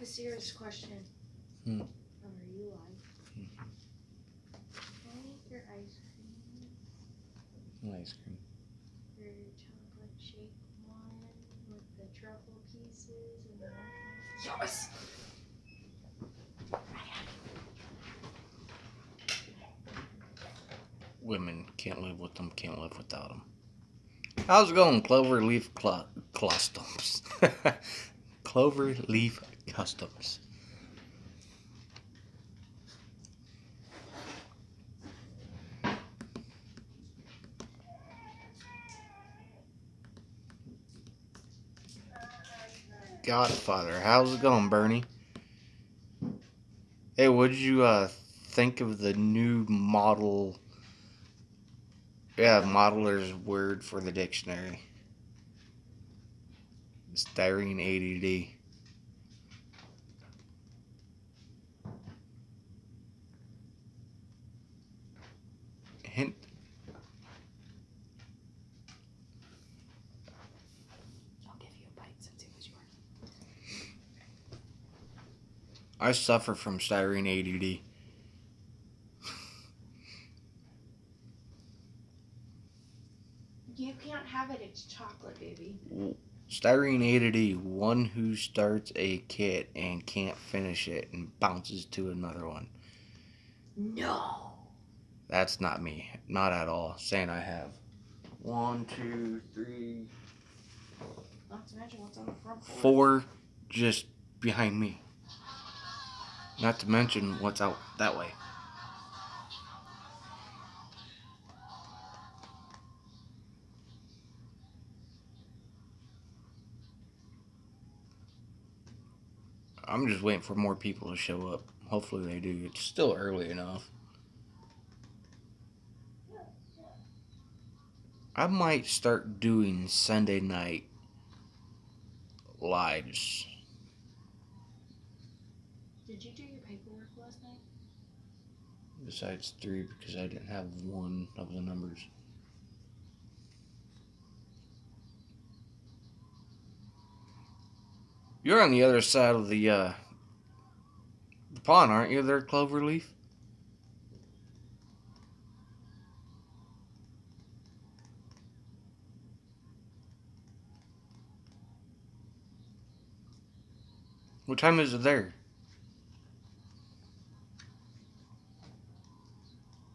a serious question. Hmm. Are you live? Can I eat your ice cream? Ice cream. Your chocolate shake one with the truffle pieces and the marshmallows? Yes! Women can't live with them, can't live without them. How's it going, Cloverleaf Customs? Cloverleaf Customs. Godfather, how's it going, Bernie? Hey, what did you think of the new model? Yeah, modeler's word for the dictionary. Styrene ADD. Hint. I'll give you a bite since it was yours. I suffer from styrene ADD. You can't have it, it's chocolate, baby. Styrene ADD, one who starts a kit and can't finish it and bounces to another one. No! That's not me. Not at all. Saying I have 1, 2, 3, Not to mention what's on the front porch. 4 just behind me. Not to mention what's out that way. I'm just waiting for more people to show up. Hopefully they do. It's still early enough. I might start doing Sunday night lives. Did you do your paperwork last night? Besides 3 because I didn't have one of the numbers. You're on the other side of the pond, aren't you there, Cloverleaf? What time is it there?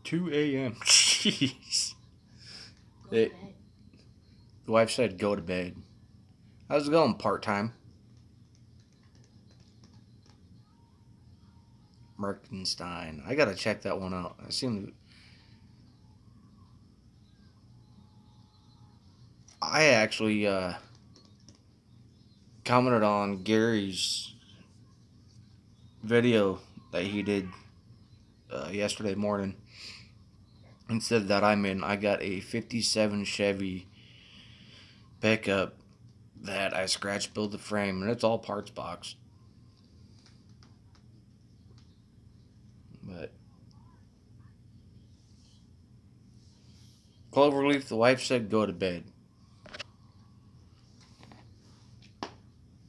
2 a.m. Jeez. Go to bed. The wife said go to bed. How's it going, part-time? Merkenstein. I gotta check that one out. I actually commented on Gary's video that he did yesterday morning and said that I got a 57 Chevy pickup that I scratch built the frame, and it's all parts box. But Cloverleaf, the wife said go to bed.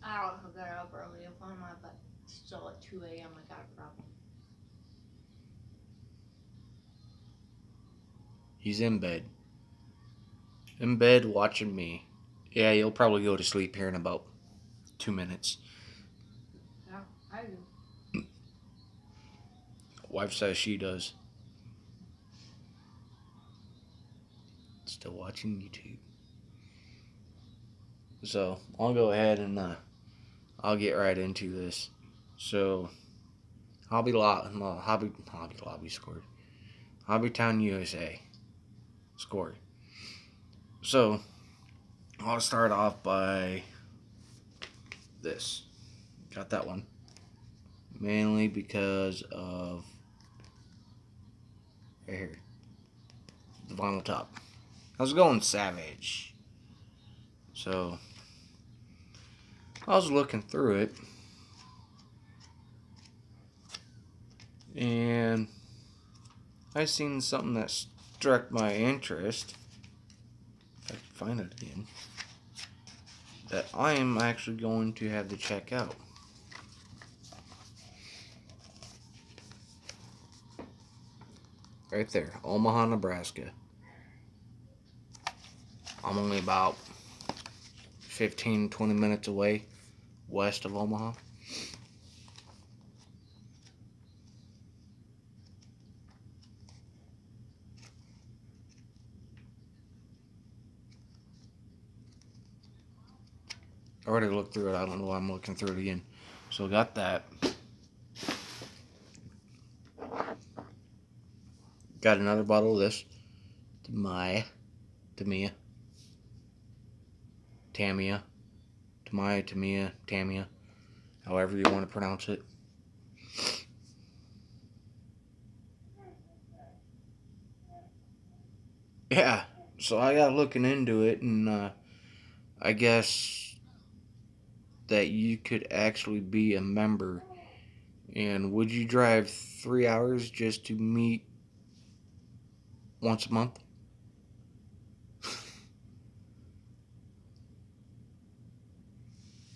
I don't get up early if I'm up at still at 2 a.m. I got a problem. He's in bed. In bed watching me. Yeah, you'll probably go to sleep here in about 2 minutes. Yeah, I do. Wife says she does. Still watching YouTube. So I'll go ahead and I'll get right into this. So Hobby Lobby scored. Hobbytown USA scored. So I'll start off by this. Got that one. Mainly because of right here. The vinyl top. I was going Savage. So I was looking through it and I seen something that struck my interest. If I can find it again. That I am actually going to have to check out. Right there, Omaha, Nebraska. I'm only about 15, 20 minutes away west of Omaha. I already looked through it. I don't know why I'm looking through it again. So got that. Got another bottle of this. Tamia. However you want to pronounce it. Yeah, so I got looking into it, and I guess that you could actually be a member. And would you drive 3 hours just to meet once a month?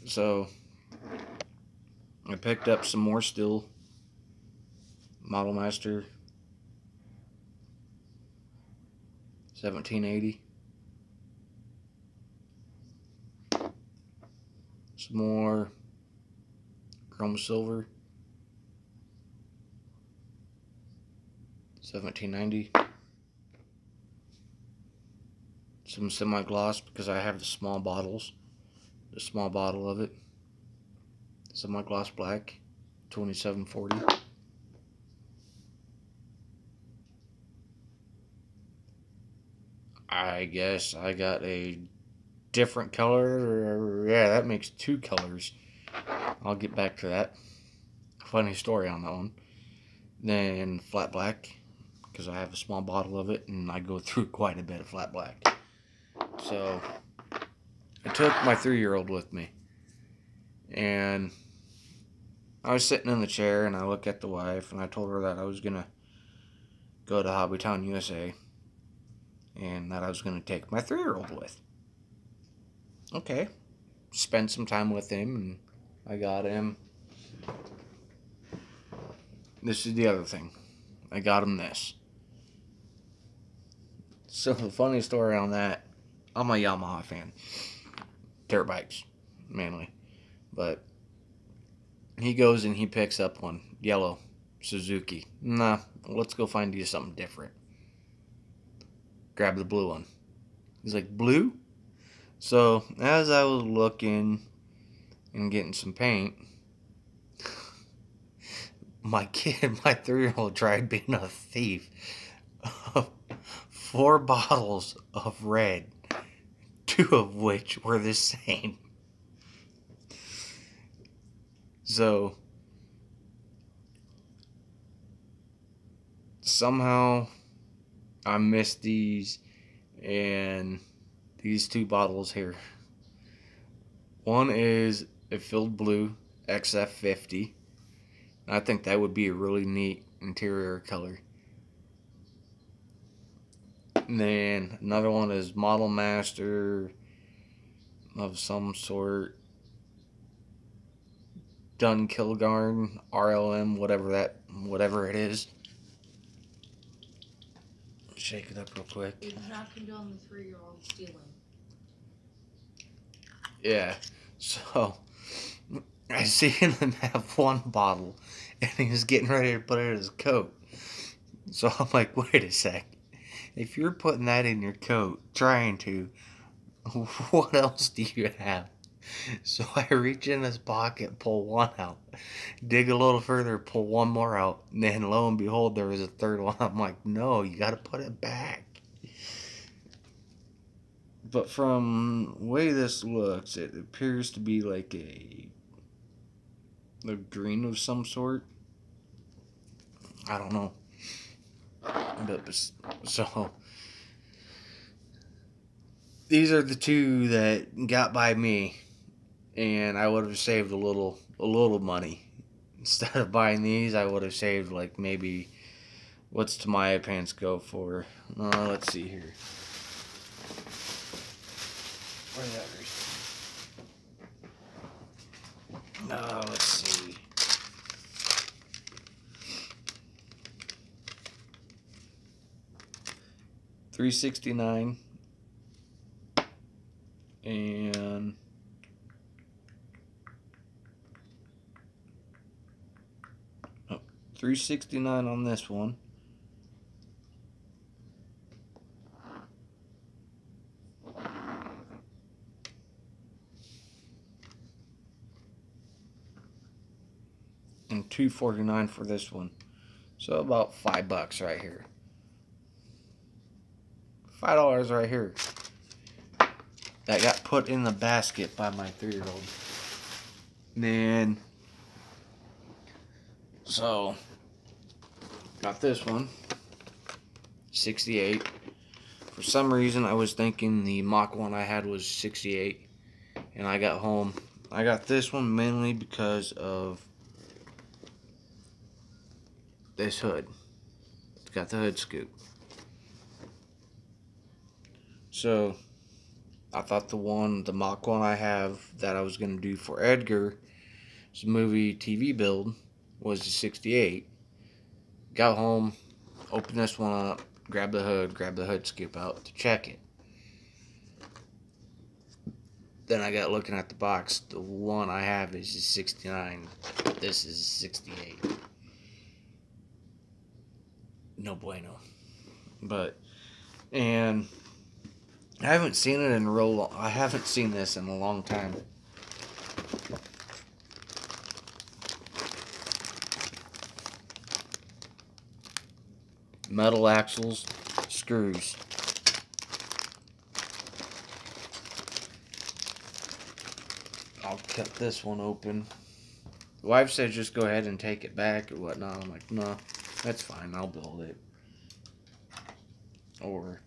So I picked up some more still. Model Master 1780. Some more Chrome Silver 1790. Some semi-gloss because I have the small bottles. The small bottle of it. Semi-gloss black 2740. I guess I got a different color. Yeah, that makes two colors. I'll get back to that. Funny story on that one. Then flat black, because I have a small bottle of it and I go through quite a bit of flat black. So I took my 3-year-old with me, and I was sitting in the chair and I looked at the wife and I told her that I was gonna go to Hobbytown, USA, and that I was gonna take my 3-year-old with. Okay, spend some time with him, and I got him. This is the other thing. I got him this. So the funny story on that, I'm a Yamaha fan. Dirt bikes, mainly. But he goes and he picks up one, yellow, Suzuki. Nah, let's go find you something different. Grab the blue one. He's like, blue? So as I was looking and getting some paint, my 3-year-old tried being a thief of 4 bottles of red, 2 of which were the same. So somehow I missed these, and these 2 bottles here. One is a filled blue XF50. I think that would be a really neat interior color. And then another one is Model Master of some sort. Dunkilgarn, RLM, whatever it is. Shake it up real quick. He's knocking down the 3-year-old stealing. Yeah, so I see him have one bottle, and he's getting ready to put it in his coat. So I'm like, wait a sec. If you're putting that in your coat, trying to, what else do you have? So I reach in his pocket, pull one out, dig a little further, pull one more out, and then lo and behold, there was a third one. I'm like, no, you got to put it back. But from the way this looks, it appears to be like a green of some sort. I don't know. But so these are the 2 that got by me, and I would have saved a little money. Instead of buying these, I would have saved like maybe, what's Tamiya pants go for? Let's see here. Where's that? Let's see. $369 and $369 on this one. And $249 for this one. So about $5 right here. $5 right here. That got put in the basket by my 3-year-old. Then, so, got this one. 68. For some reason, I was thinking the Mach 1 I had was 68. And I got home. I got this one mainly because of this hood. It's got the hood scoop. So, I thought the Mach 1 I have that I was going to do for Edgar's movie TV build was the 68. Got home, opened this one up, grabbed the hood scoop out to check it. Then I got looking at the box. The one I have is a 69. This is 68. No bueno. And I haven't seen it in real long. I haven't seen this in a long time. Metal axles, screws. I'll cut this one open. The wife said just go ahead and take it back or whatnot. I'm like, no, that's fine. I'll build it. Or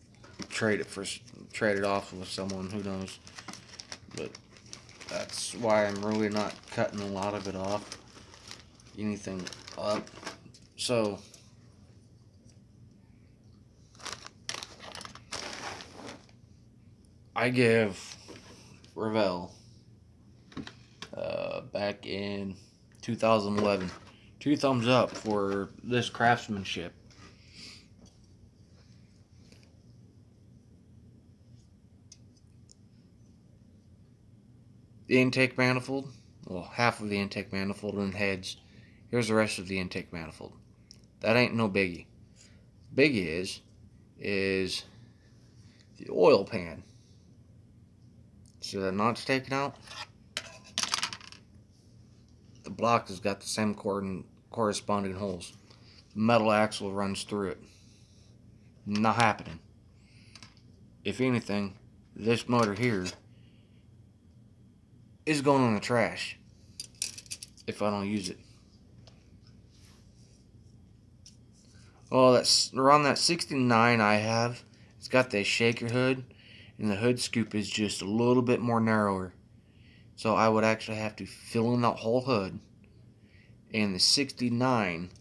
trade it off with someone, who knows. But that's why I'm really not cutting a lot of it off, anything up. So I give Revell back in 2011 2 thumbs up for this craftsmanship. The intake manifold, well, half of the intake manifold and heads. Here's the rest of the intake manifold. That ain't no biggie. Biggie is the oil pan. So the knot's taken out. The block has got the same corresponding holes. The metal axle runs through it. Not happening. If anything, this motor here is going in the trash if I don't use it. Well, that's around that 69 I have. It's got the shaker hood, and the hood scoop is just a little bit more narrower. So I would actually have to fill in that whole hood. And the 69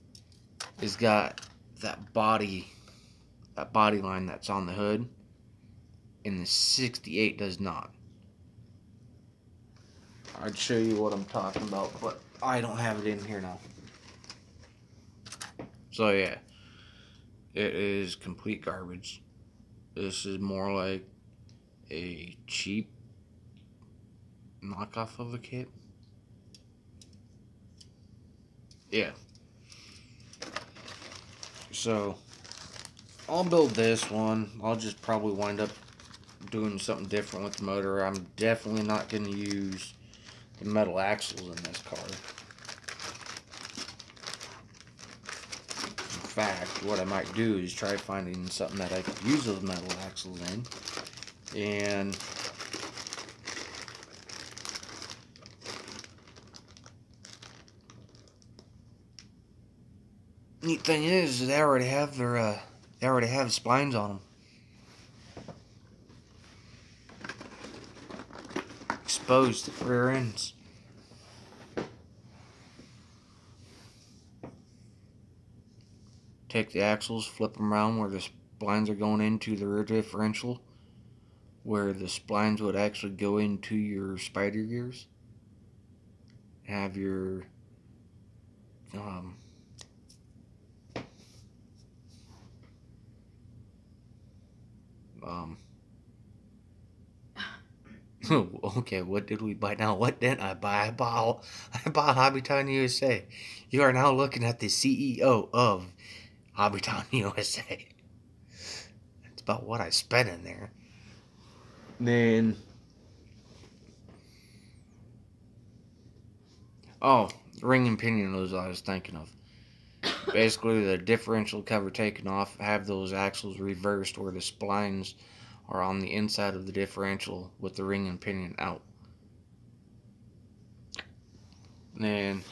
has got that body line that's on the hood, and the 68 does not. I'd show you what I'm talking about, but I don't have it in here now. So yeah, it is complete garbage. This is more like a cheap knockoff of a kit. Yeah. So I'll build this one. I'll just probably wind up doing something different with the motor. I'm definitely not going to use the metal axles in this car. In fact, what I might do is try finding something that I could use those metal axles in. And neat thing is, they already have splines on them. Exposed rear ends. Take the axles, flip them around where the splines are going into the rear differential, where the splines would actually go into your spider gears. Have your Okay, what did we buy now? What didn't I buy? I bought Hobbytown USA. You are now looking at the CEO of Hobbytown USA. That's about what I spent in there. Then, oh, ring and pinion was what I was thinking of. Basically, the differential cover taken off, have those axles reversed where the splines are on the inside of the differential with the ring and pinion out. And then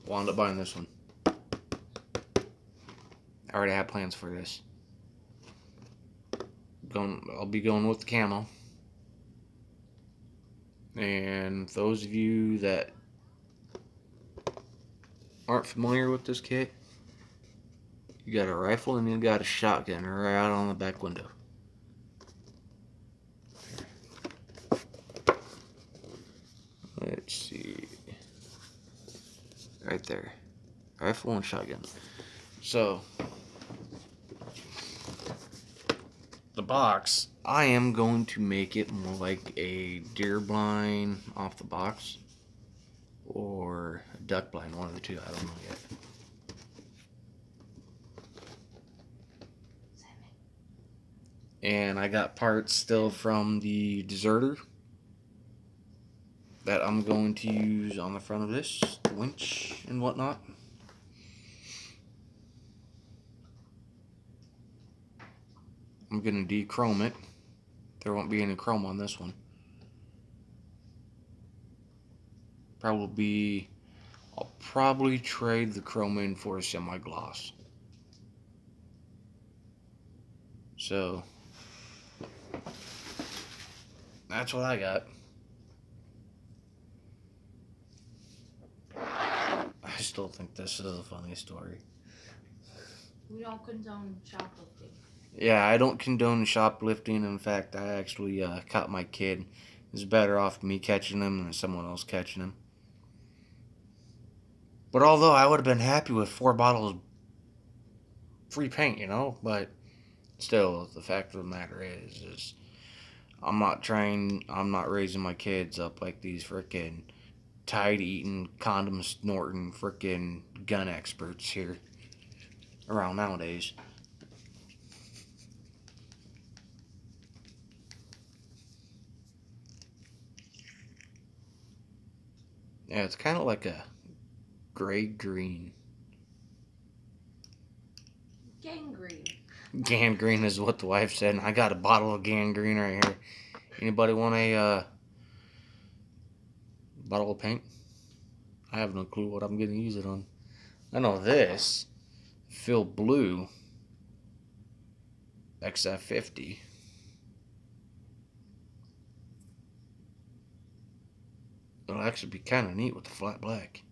wound up buying this one. I already have plans for this. I'll be going with the camo. And those of you that aren't familiar with this kit, you got a rifle and you got a shotgun right out on the back window. Let's see. Right there. Rifle and shotgun. So, the box, I am going to make it more like a deer blind off the box or a duck blind, one of the two, I don't know yet. And I got parts still from the Deserter that I'm going to use on the front of this, the winch and whatnot. I'm going to de-chrome it. There won't be any chrome on this one. I'll probably trade the chrome in for a semi-gloss. So, that's what I got. I still think this is a funny story. We don't condone shoplifting. Yeah, I don't condone shoplifting. In fact, I actually caught my kid. It's better off me catching him than someone else catching him. But although I would have been happy with 4 bottles free paint, you know, but still, the fact of the matter is I'm not raising my kids up like these frickin' Tide-eating, condom-snorting frickin' gun experts here around nowadays. Yeah, it's kind of like a gray-green. Gangrene. Gangrene is what the wife said, and I got a bottle of gangrene right here. Anybody want a bottle of paint? I have no clue what I'm going to use it on. I know this, Phil Blue XF50. It'll actually be kind of neat with the flat black.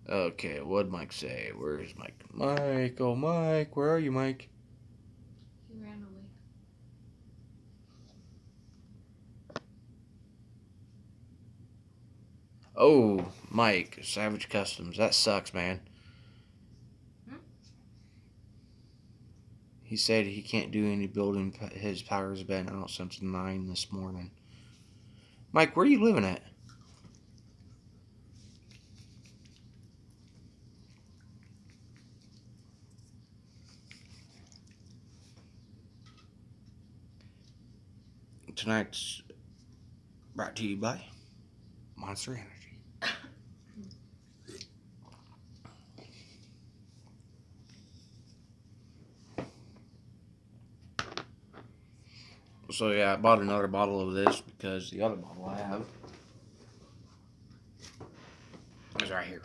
Okay, what'd Mike say? Where's Mike? Mike, oh Mike, where are you, Mike? He ran away. Oh, Mike, Savage Customs. That sucks, man. He said he can't do any building. His power's been out since 9 this morning. Mike, where are you living at? Tonight's brought to you by Monster Energy. So yeah, I bought another bottle of this because the other bottle I have is right here.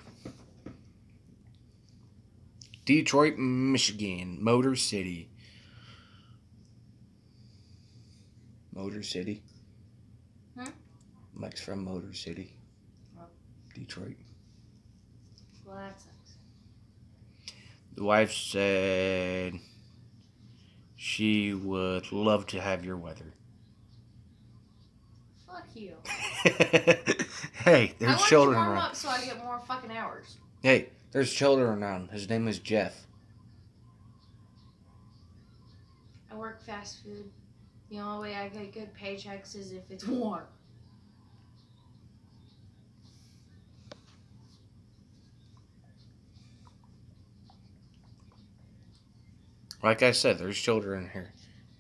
Detroit, Michigan, Motor City. Motor City. Mike's from Motor City. Oh. Detroit. Well, that sucks. The wife said she would love to have your weather. Fuck you. Hey, there's children I want to warm around. up so I get more fucking hours. Hey, there's children around. His name is Jeff. I work fast food. The only way I get good paychecks is if it's warm. Like I said, there's children here.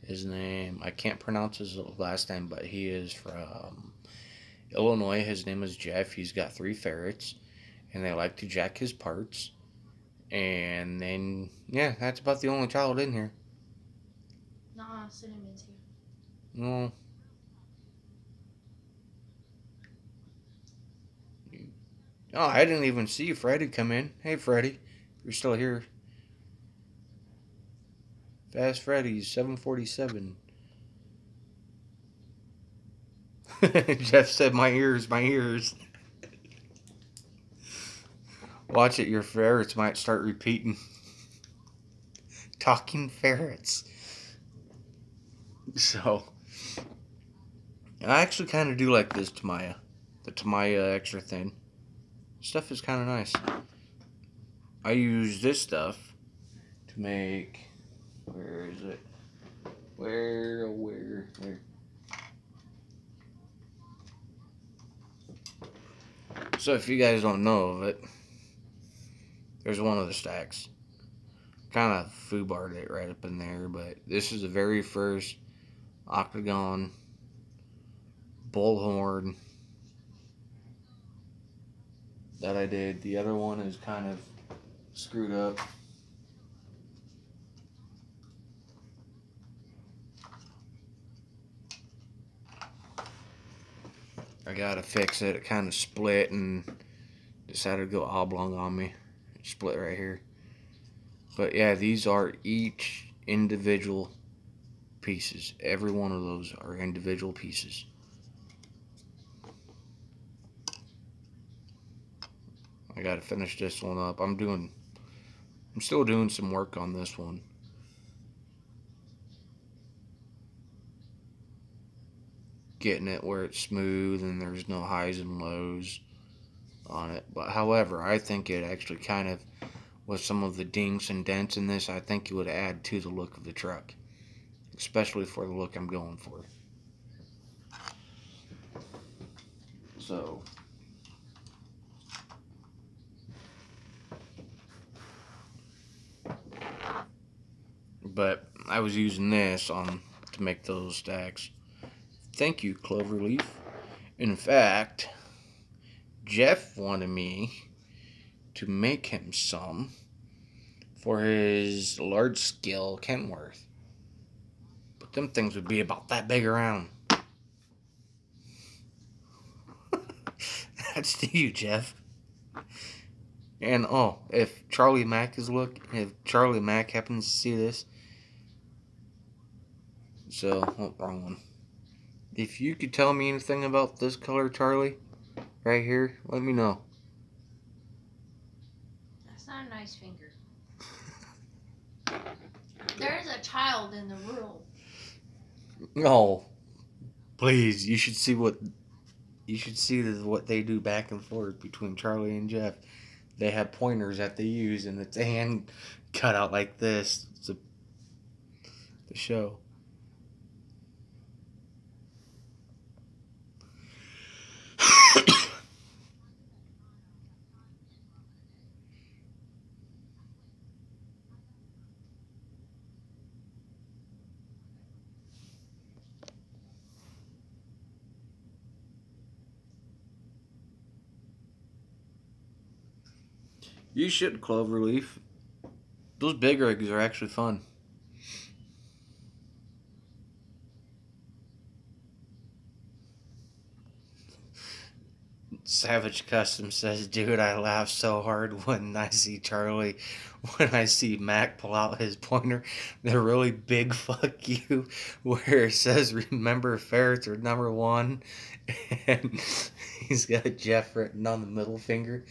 His name, I can't pronounce his last name, but he is from Illinois. His name is Jeff. He's got 3 ferrets, and they like to jack his parts. And then, yeah, that's about the only child in here. Nah, Cinnamon's here. Well, oh, I didn't even see Freddy come in. Hey, Freddy, you're still here. Fast Freddy's 747. Jeff said, my ears, my ears. Watch it, your ferrets might start repeating. Talking ferrets. So, I actually kind of do like this Tamiya. The Tamiya extra thin. Stuff is kind of nice. I use this stuff to make... Where is it? Where? So if you guys don't know of it, there's one of the stacks. Kind of foobarred it right up in there, but this is the very first octagon bullhorn that I did. The other one is kind of screwed up. I gotta fix it. It kind of split and decided to go oblong on me. It split right here. But yeah, these are each individual pieces. Every one of those are individual pieces. I gotta finish this one up. I'm still doing some work on this one. Getting it where it's smooth and there's no highs and lows on it. But however, I think it actually kind of, with some of the dinks and dents in this, I think it would add to the look of the truck. Especially for the look I'm going for. So, but I was using this to make those stacks. Thank you, Cloverleaf. In fact, Jeff wanted me to make him some for his large scale Kenworth. But them things would be about that big around. That's to you, Jeff. And oh, if Charlie Mack happens to see this, so wrong one. If you could tell me anything about this color, Charlie, right here, let me know. That's not a nice finger. There's a child in the room. No, please. You should see what they do back and forth between Charlie and Jeff. They have pointers that they use, and it's a hand cut out like this. It's the show. You should, Cloverleaf. Those big rigs are actually fun. Savage Custom says, dude, I laugh so hard when I see Mac pull out his pointer, the really big fuck you, where it says, remember ferrets are #1, and he's got Jeff written on the middle finger,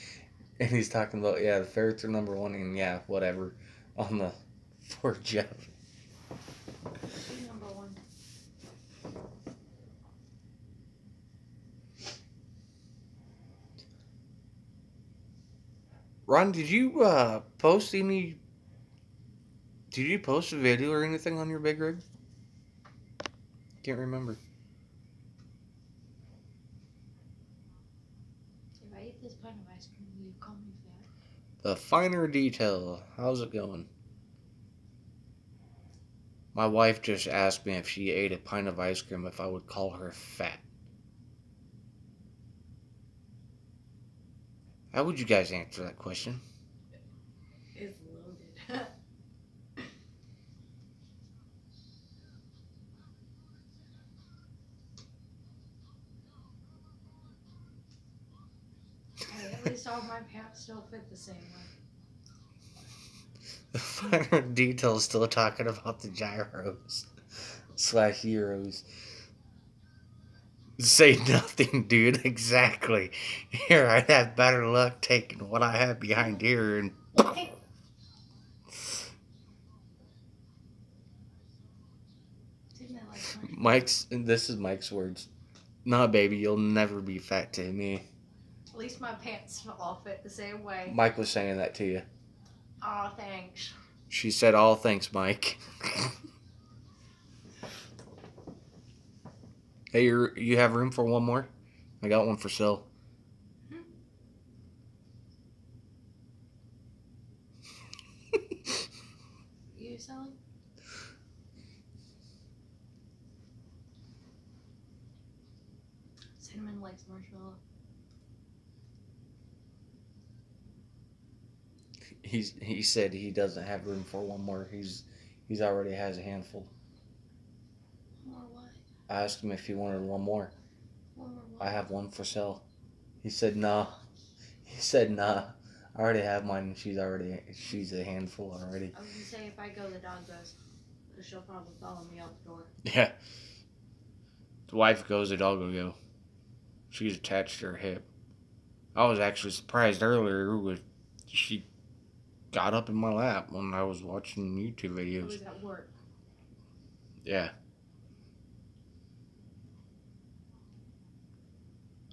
and he's talking about, yeah, the ferrets are #1, and yeah, whatever, on the, for Jeff. Number 1. Ron, did you post a video or anything on your big rig? Can't remember. If I eat this pint of ice cream, will you call me fat? The finer detail. How's it going? My wife just asked me if she ate a pint of ice cream if I would call her fat. How would you guys answer that question? It's loaded. Hey, at least all my pants still fit the same way. The finer detail is still talking about the gyros / euros. Say nothing, dude. Exactly. Here, I'd have better luck taking what I have behind here and. Didn't that like punch? Mike's. And this is Mike's words. Nah, baby, you'll never be fat to me. At least my pants all fit the same way. Mike was saying that to you. Aw, thanks. She said, "All thanks, Mike." Hey, you have room for one more? I got one for sale. You selling? Cinnamon likes marshmallow. He said he doesn't have room for one more. He's already has a handful. More what? I asked him if he wanted one more. One more what? I have one for sale. He said nah. He said nah. I already have mine. She's a handful already. I was gonna say if I go, the dog goes. Because she'll probably follow me out the door. Yeah. The wife goes, the dog will go. She's attached to her hip. I was actually surprised earlier with she got up in my lap when I was watching YouTube I videos. was at work. Yeah.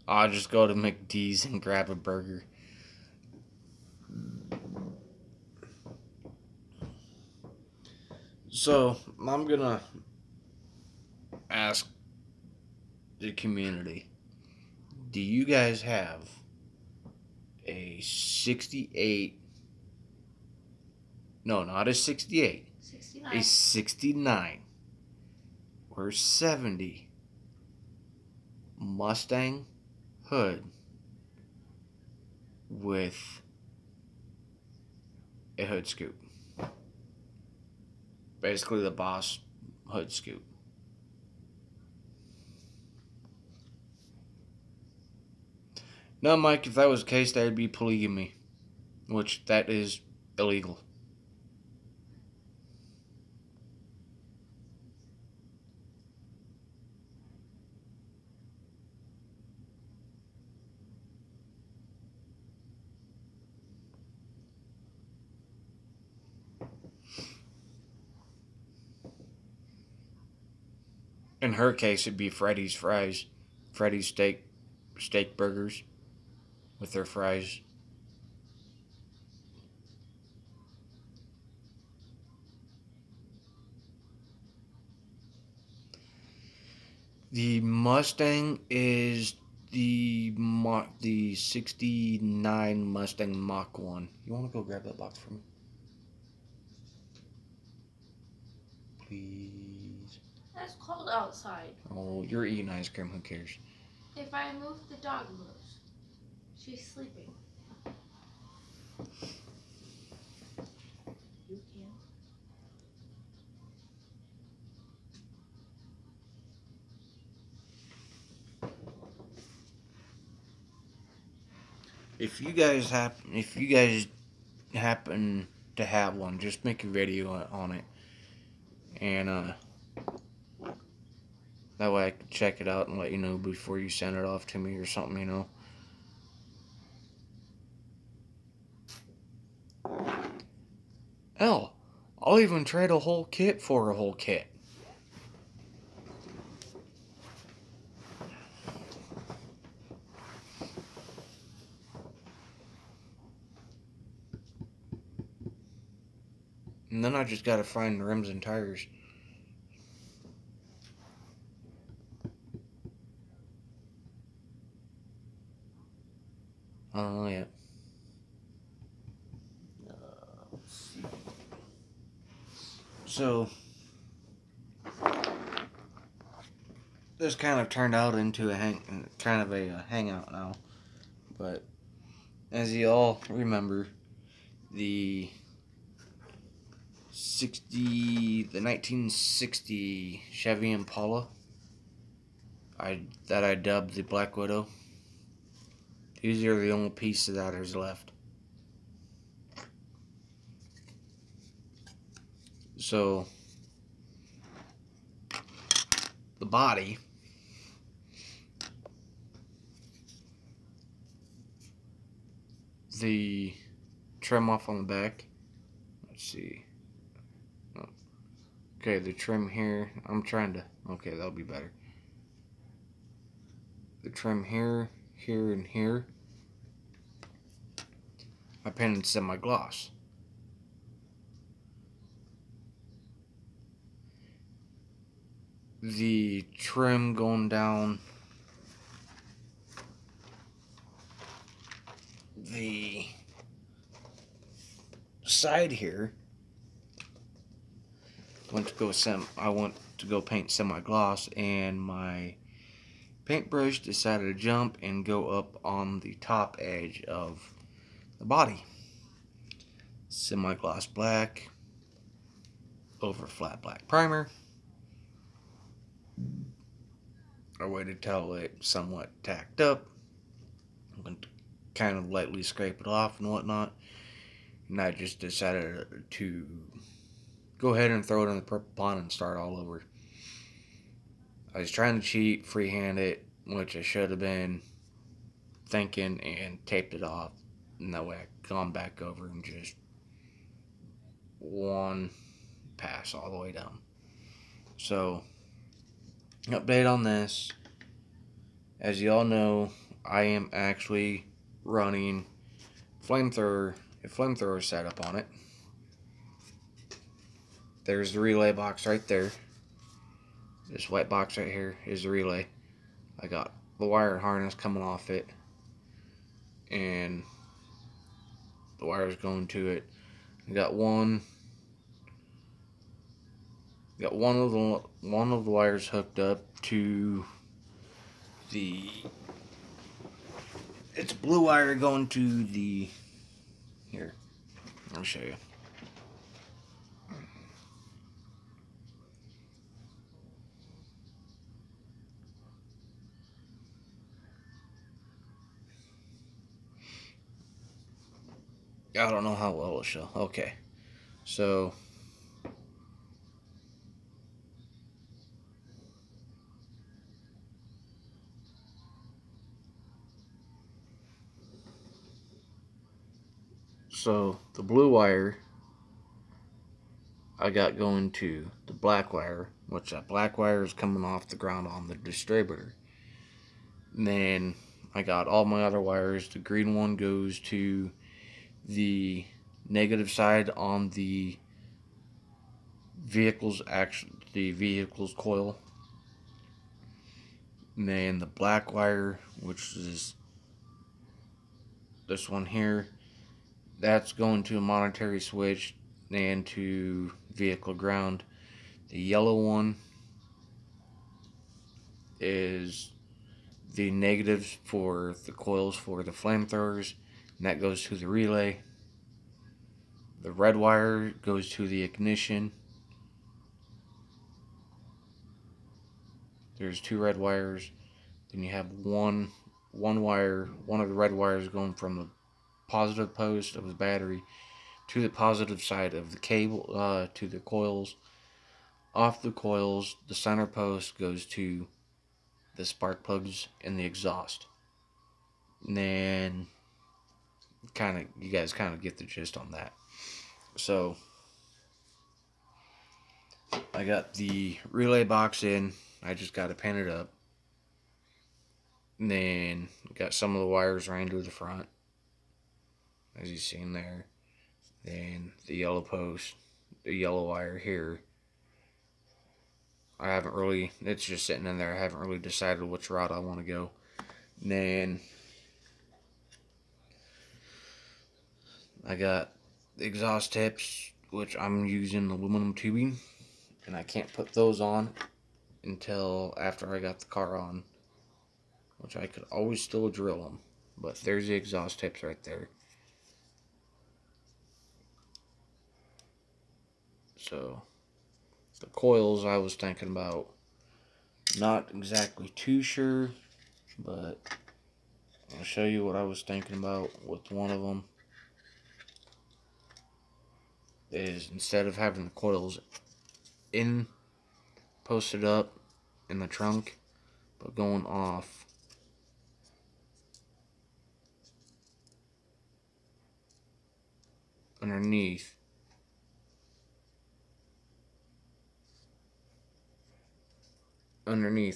I'll just go to McD's and grab a burger. So, I'm gonna ask the community, do you guys have a 68, no, not a 68, 69. a 69 or 70 Mustang hood with a hood scoop? Basically the Boss hood scoop. No, Mike, if that was the case, that would be polygamy, which that is illegal. In her case, it'd be Freddy's fries, Freddy's steak burgers with their fries. The Mustang is the 69 Mustang Mach 1. You want to go grab that box for me? Please. It's cold outside. Oh, you're eating ice cream. Who cares? If I move, the dog moves. She's sleeping. You can. If you guys happen to have one, just make a video on it, and that way I can check it out and let you know before you send it off to me or something, you know. Hell, I'll even trade a whole kit for a whole kit. And then I just gotta find the rims and tires. I don't know yet. Let's see. So this kind of turned out into a hangout now. But as you all remember, the 1960 Chevy Impala that I dubbed the Black Widow. These are the only pieces that is left. So the body, the trim off on the back. Let's see. Okay, the trim here. Okay, that'll be better. The trim here, here, and here. I painted semi-gloss. The trim going down the side here. I went to go paint semi-gloss, and my paintbrush decided to jump and go up on the top edge of the body. Semi-gloss black over flat black primer. I waited till it somewhat tacked up. I'm going to kind of lightly scrape it off and whatnot. And I just decided to go ahead and throw it in the purple pond and start all over. I was trying to cheat, freehand it, which I should have been thinking, and taped it off. And that way I gone back over and just one pass all the way down. So, update on this. As you all know, I am actually running a flamethrower setup on it. There's the relay box right there. This white box right here is the relay. I got the wire harness coming off it, and the wires going to it. I got one of the wires hooked up to the. It's blue wire going to the. Here, I'll show you. I don't know how well it'll show. Okay, so the blue wire I got going to the black wire, which that black wire is coming off the ground on the distributor. And then I got all my other wires. The green one goes to the negative side on the vehicle's coil. And then the black wire, which is this one here, that's going to a monetary switch and to vehicle ground. The yellow one is the negatives for the coils for the flamethrowers, and that goes to the relay. The red wire goes to the ignition. There's two red wires. Then you have one wire, one of the red wires going from the positive post of the battery to the positive side of the cable, to the coils. Off the coils, the center post goes to the spark plugs and the exhaust. And then you guys kind of get the gist on that. So I got the relay box in. I just got to paint it up. And then got some of the wires ran to the front, as you've seen there. Then the yellow post, the yellow wire here. It's just sitting in there. I haven't really decided which route I want to go. And then I got the exhaust tips, which I'm using aluminum tubing, and I can't put those on until after I got the car on, which I could always still drill them. But there's the exhaust tips right there. So the coils I was thinking about, not exactly too sure, but I'll show you what I was thinking about with one of them. Is instead of having the coils posted up in the trunk, but going off underneath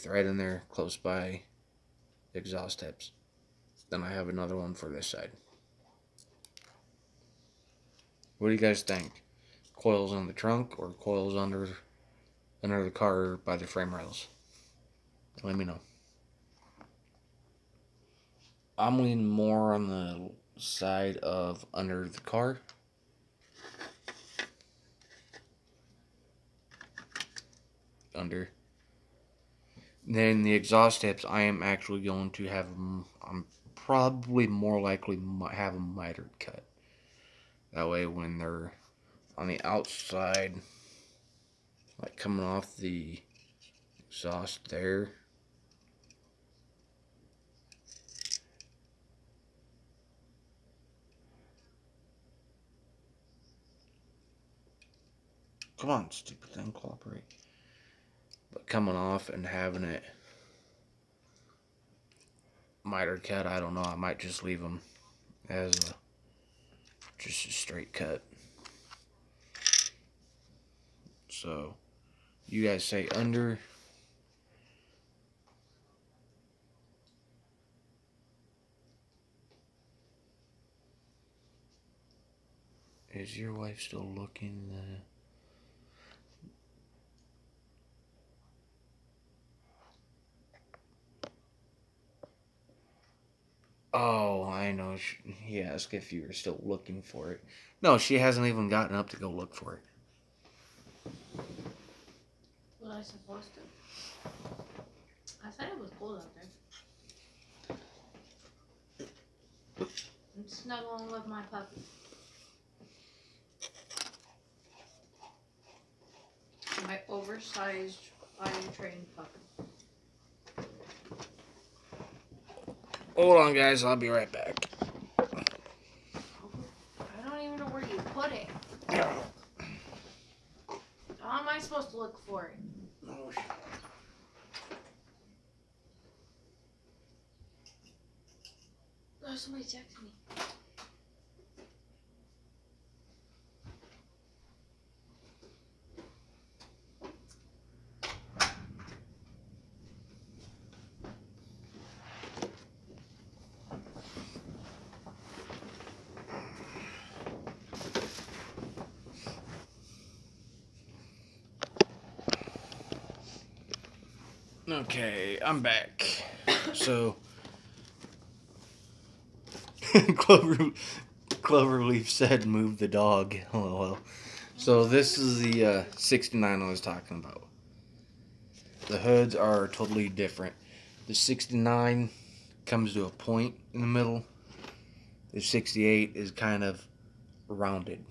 right in there close by the exhaust tips. Then I have another one for this side. What do you guys think? Coils on the trunk or coils under the car by the frame rails? Let me know. I'm leaning more on the side of under the car. Under. Then the exhaust tips, I am actually going to have them, I'm probably more likely have them mitered cut. That way when they're on the outside, like coming off the exhaust there, come on, stupid thing, cooperate. But coming off and having it mitered cut, I don't know, I might just leave them as just a straight cut. So you guys say under. Is your wife still looking? Oh, I know. He asked if you were still looking for it. No, she hasn't even gotten up to go look for it. Was I supposed to? I said it was cold out there. I'm snuggling with my puppy. My oversized potty trained puppy. Hold on, guys. I'll be right back. I don't even know where you put it. How am I supposed to look for it? Oh, somebody texted me. Okay, I'm back. So, Cloverleaf said move the dog. LOL. So this is the 69 I was talking about. The hoods are totally different. The 69 comes to a point in the middle. The 68 is kind of rounded.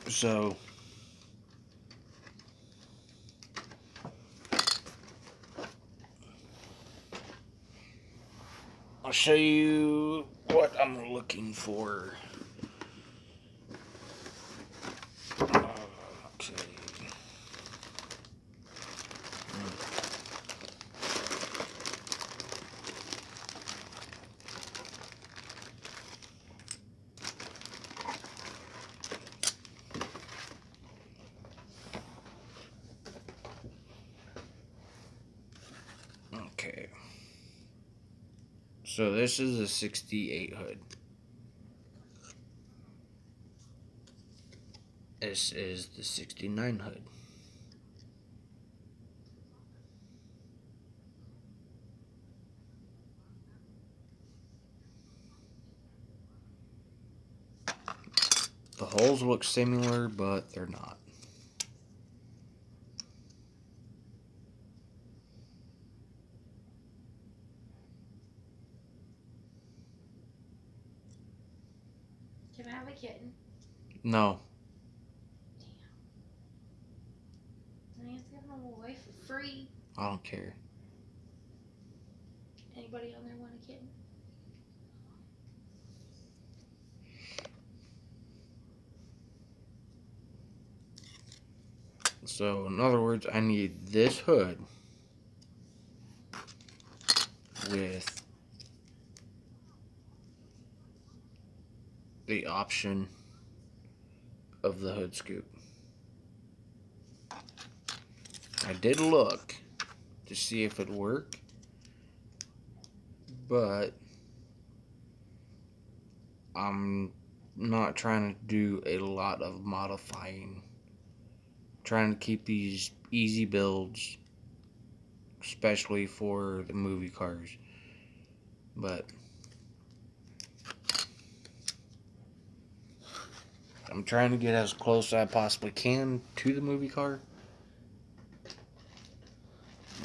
So I'll show you what I'm looking for. Okay. Okay. So this is a 68 hood. This is the 69 hood. holes look similar, but they're not. Can I have a kitten? No. Damn. I have to give them away for free. I don't care. Anybody on there want a kitten? So, in other words, I need this hood with the option of the hood scoop. I did look to see if it worked, but I'm not trying to do a lot of modifying. Trying to keep these easy builds, especially for the movie cars. But I'm trying to get as close as I possibly can to the movie car.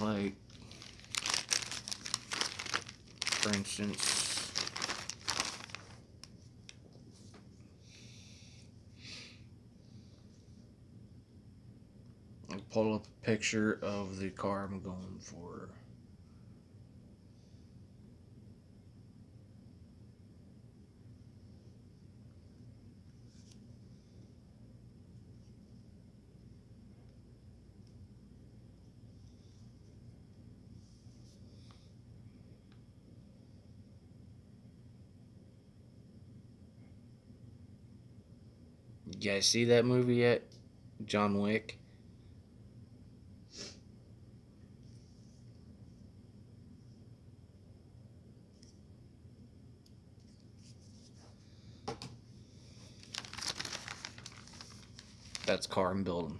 Like, for instance, I'll pull up a picture of the car I'm going for. You guys see that movie yet? John Wick? That's car I'm building.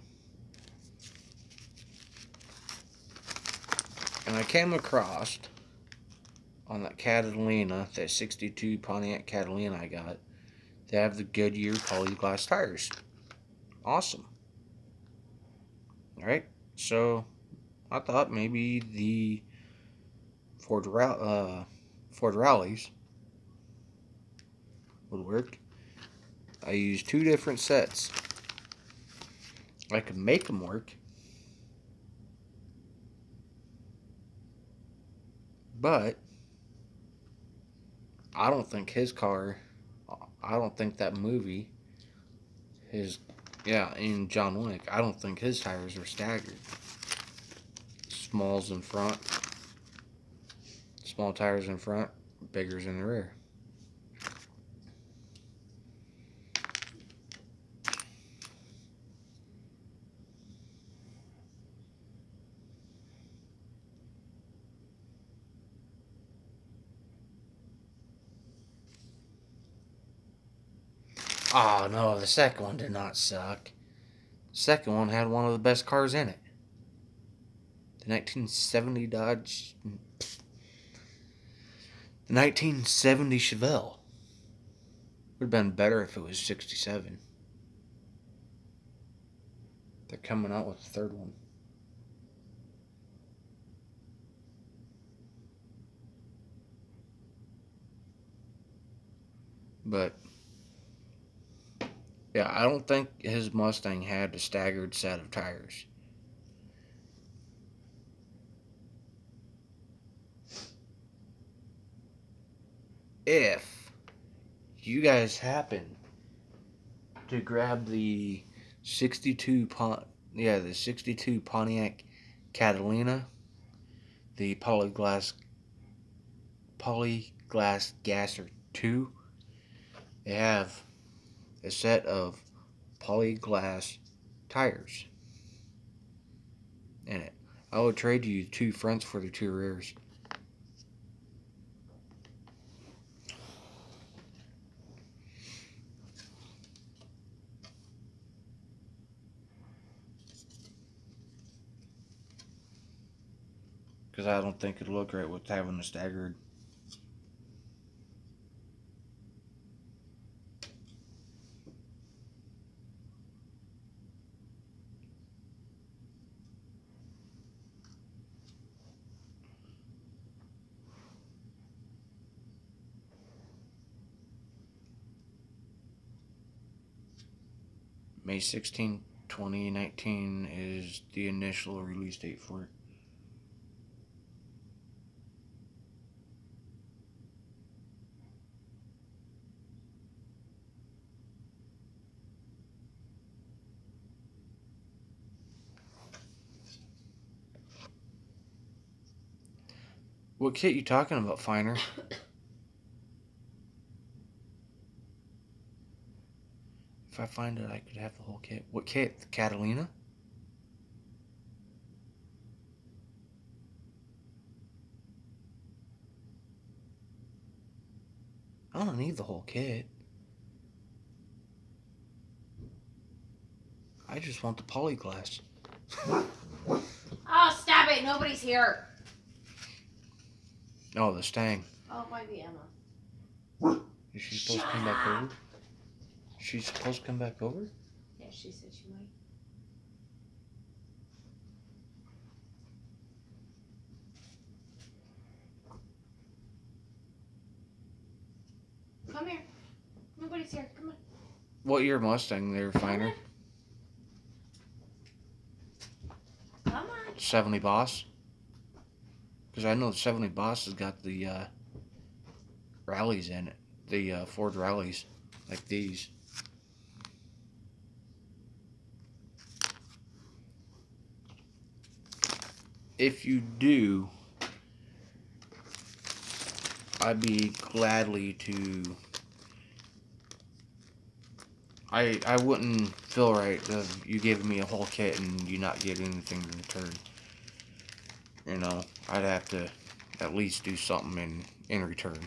And I came across on that Catalina, that 62 Pontiac Catalina I got, they have the Goodyear Polyglass tires. Awesome. Alright, so I thought maybe the Ford Rallies would work. I used 2 different sets. I could make them work, but I don't think his car, I don't think that movie, in John Wick, I don't think his tires were staggered. Smalls in front, small tires in front, biggers in the rear. Oh no, the second one did not suck. The second one had one of the best cars in it. The 1970 Dodge. The 1970 Chevelle. Would have been better if it was 67. They're coming out with the third one. But yeah, I don't think his Mustang had a staggered set of tires. If you guys happen to grab the 62 Pontiac Catalina, the Polyglass Gasser 2, they have a set of Polyglass tires in it. I would trade you 2 fronts for the 2 rears. Because I don't think it'll look right with having a staggered. May 16, 2019 is the initial release date for it. What kit you talking about, Finer? If I find it, I could have the whole kit. What kit? The Catalina? I don't need the whole kit. I just want the polyglass. Oh, stop it. Nobody's here. Oh, the Stang. Oh, it might be Emma. Is she supposed to come back over? She's supposed to come back over? Yeah, she said she might. Come here. Nobody's here. Come on. What year Mustang there, Finer? Come on. 70 Boss? Because I know the 70 Boss has got the rallies in it. The Ford rallies. Like these. If you do, I'd be gladly to. I wouldn't feel right of you giving me a whole kit and you not getting anything in return. You know, I'd have to at least do something in return.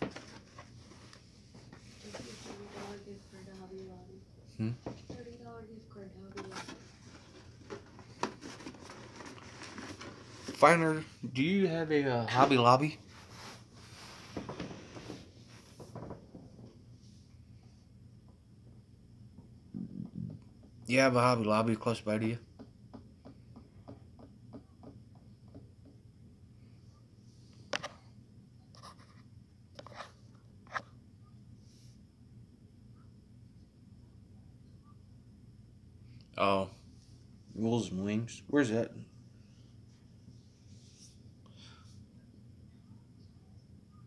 $30 gift card to Hobby Lobby. Hmm? $30 gift card to Hobby Lobby. Finer, do you have a Hobby Lobby? You have a Hobby Lobby close by to you? Oh, Rules and Wings. Where's that?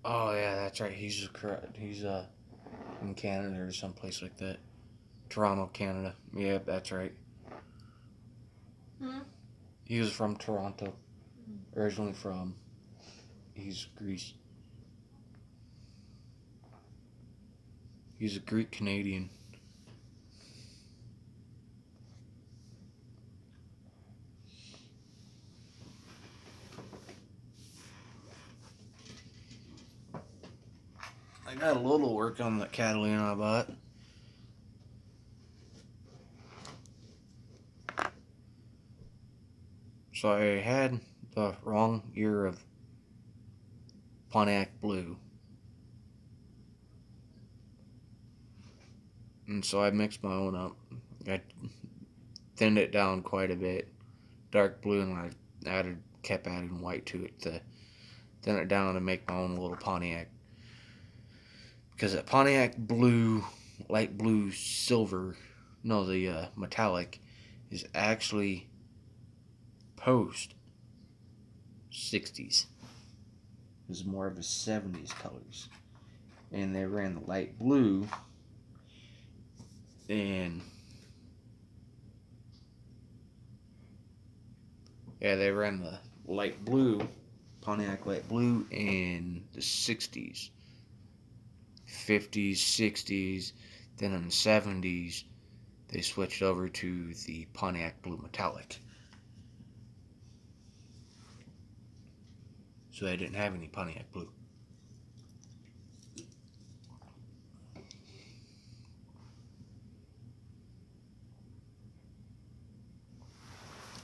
Oh yeah, that's right. He's in Canada or someplace like that. Toronto, Canada. Yeah, that's right. Hmm? He was from Toronto. Originally from. He's Greece. He's a Greek Canadian. I got a little work on that Catalina I bought. So I had the wrong year of Pontiac Blue. And so I mixed my own up. I thinned it down quite a bit. Dark blue, and I kept adding white to it to thin it down and make my own little Pontiac. Because that Pontiac blue, light blue, silver, no, the metallic is actually post 60s. It was more of the 70s colors. And they ran the light blue, and yeah, they ran the light blue, Pontiac light blue in the 60s, 50s, 60s, then in the 70s, they switched over to the Pontiac blue metallic. So they didn't have any Pontiac blue.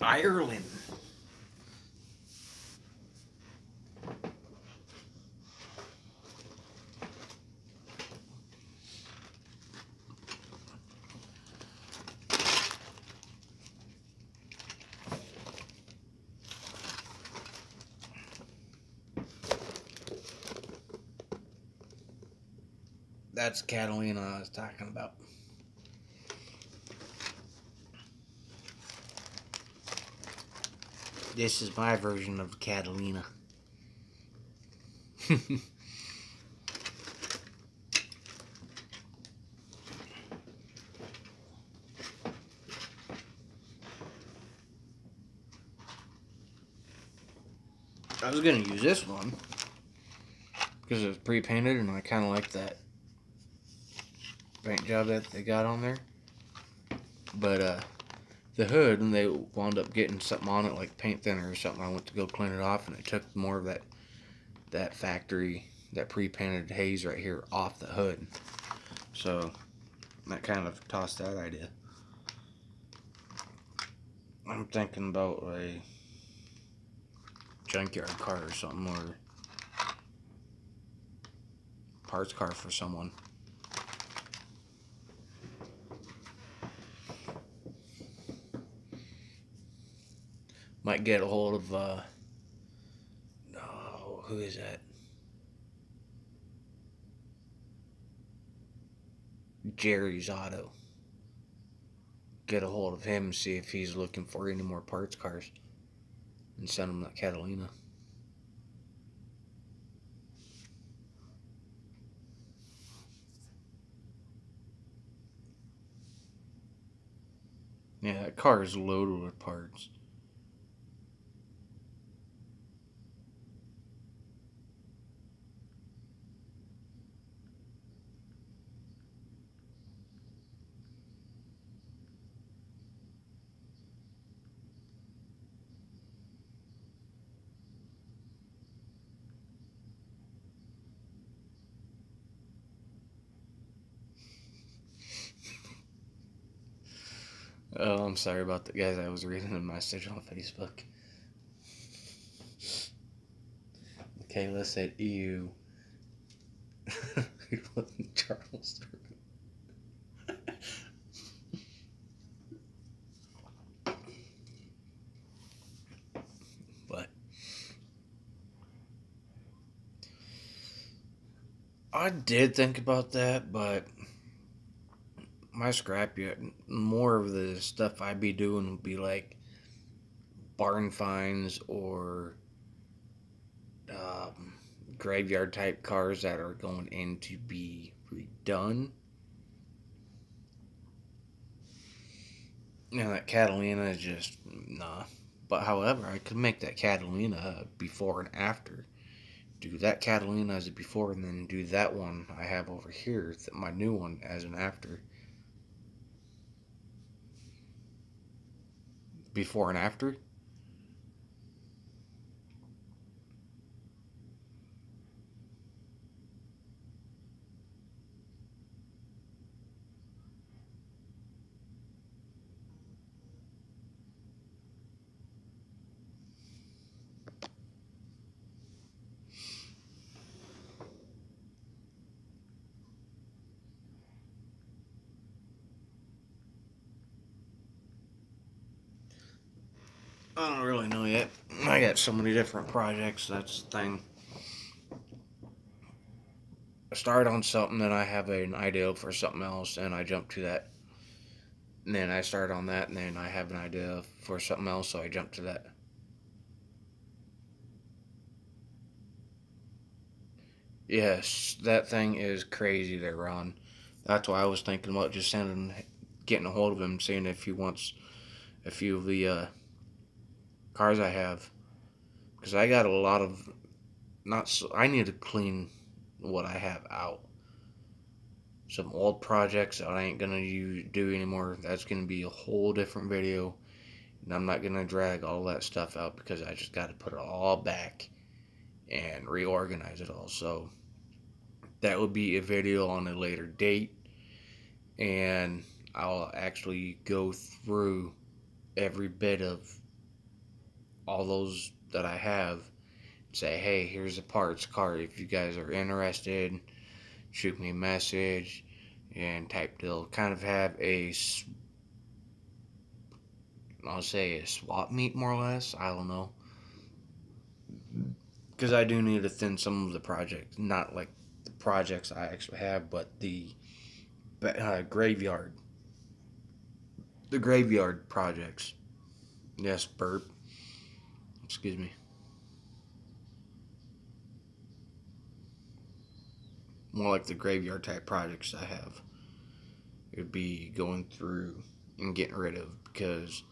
Ireland. That's Catalina I was talking about. This is my version of Catalina. I was gonna use this one because it's pre-painted and I kind of like that paint job that they got on there. But the hood, and they wound up getting something on it like paint thinner or something. I went to go clean it off and it took more of that factory, that pre-painted haze right here off the hood. So that kind of tossed that idea. I'm thinking about a junkyard car or something, or parts car for someone. Might get a hold of who is that? Jerry's Auto. Get a hold of him and see if he's looking for any more parts cars and send him that Catalina. Yeah, that car is loaded with parts. Oh, I'm sorry about the guys. I was reading a message on Facebook. Kayla said, ew. He wasn't Charles. But I did think about that, but my scrapyard, more of the stuff I'd be doing would be like barn finds or graveyard type cars that are going in to be redone. You know, that Catalina is just nah. But however, I could make that Catalina before and after. Do that Catalina as a before, and then do that one I have over here, my new one, as an after. Before and after. I don't really know yet. I got so many different projects. That's the thing. I start on something, then I have an idea for something else, and I jump to that. And then I start on that, and then I have an idea for something else, so I jump to that. Yes, that thing is crazy there, Ron. That's why I was thinking about just getting a hold of him, seeing if he wants a few of the cars I have. Because I got a lot of, I need to clean what I have out. Some old projects that I ain't gonna do anymore. That's gonna be a whole different video, and I'm not gonna drag all that stuff out because I just got to put it all back and reorganize it all. So that will be a video on a later date, and I'll actually go through every bit of all those that I have. Say, hey, here's a parts card. If you guys are interested, shoot me a message and type deal. Kind of have I'll say a swap meet, more or less. I don't know. Because I do need to thin some of the projects. Not like the projects I actually have, but the graveyard. The graveyard projects. Yes, burp. Excuse me. More like the graveyard type projects I have. It would be going through and getting rid of, because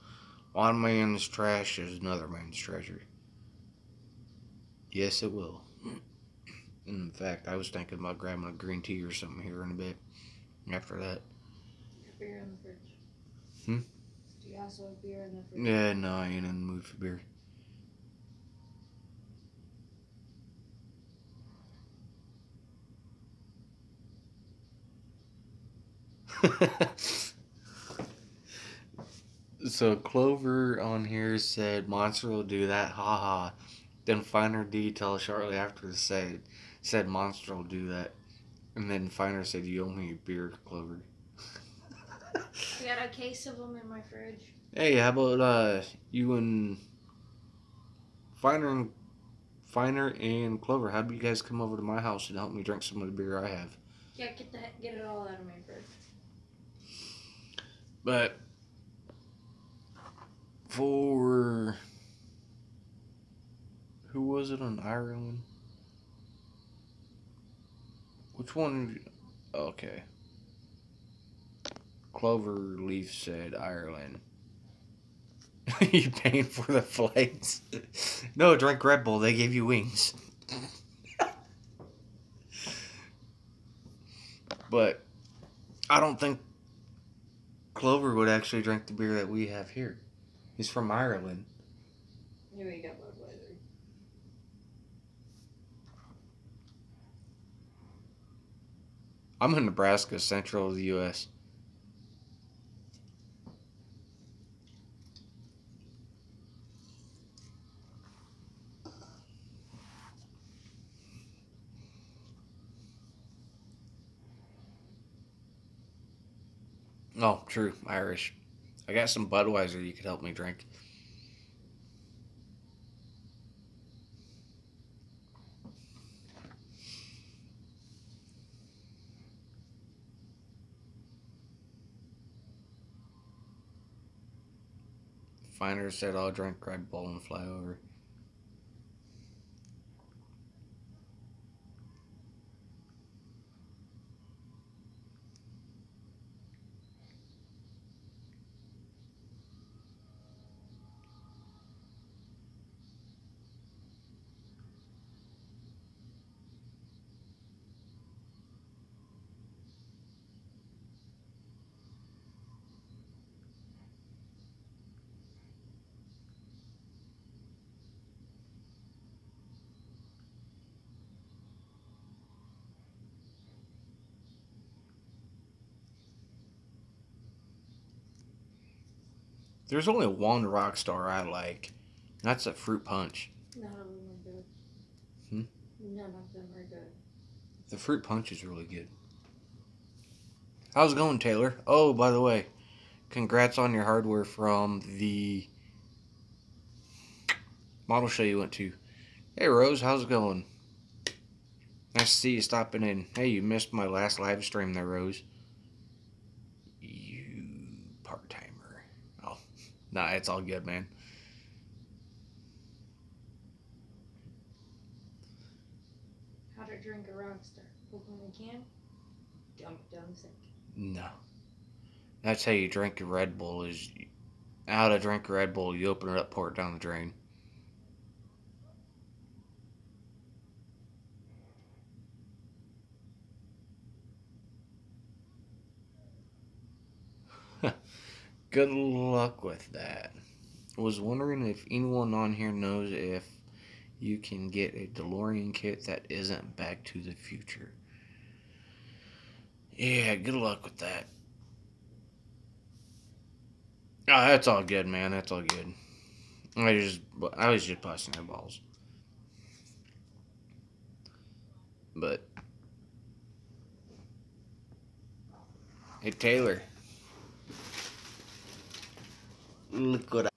one man's trash is another man's treasure. Yes, it will. In fact, I was thinking about grabbing a green tea or something here in a bit after that. Your beer in the fridge. Hmm? Do you also have beer in the fridge? Yeah, no, I ain't in the mood for beer. So Clover on here said Monster will do that, haha. Then Finer detail shortly after said Monster will do that. And then Finer said, you owe me a beer, Clover. I got a case of them in my fridge. Hey, how about you and Finer and Clover? How about you guys come over to my house and help me drink some of the beer I have? Yeah, get it all out of my fridge. But for who was it on Ireland? Which one? Okay. Clover Leaf said Ireland. You paying for the flights? No, drink Red Bull. They gave you wings. But I don't think Clover would actually drink the beer that we have here. He's from Ireland. Here we go, Budweiser. I'm in Nebraska, central of the U.S. Oh, true, Irish. I got some Budweiser you could help me drink. Finer said I'll drink Red Bull and fly over. There's only one Rockstar I like, and that's a fruit punch. None of them are good. None of them are good. The fruit punch is really good. How's it going, Taylor? Oh, by the way, congrats on your hardware from the model show you went to. Hey, Rose, how's it going? Nice to see you stopping in. Hey, you missed my last live stream there, Rose. You part-timer. Oh, nah, it's all good, man. How to drink a Rockstar. Open the can, dump it down the sink. No. That's how you drink a Red Bull, is how to drink a Red Bull. You open it up, pour it down the drain. Good luck with that. Was wondering if anyone on here knows if you can get a DeLorean kit that isn't Back to the Future. Yeah, good luck with that. Oh, that's all good, man. That's all good. I was just busting their balls. But hey, Taylor. Look what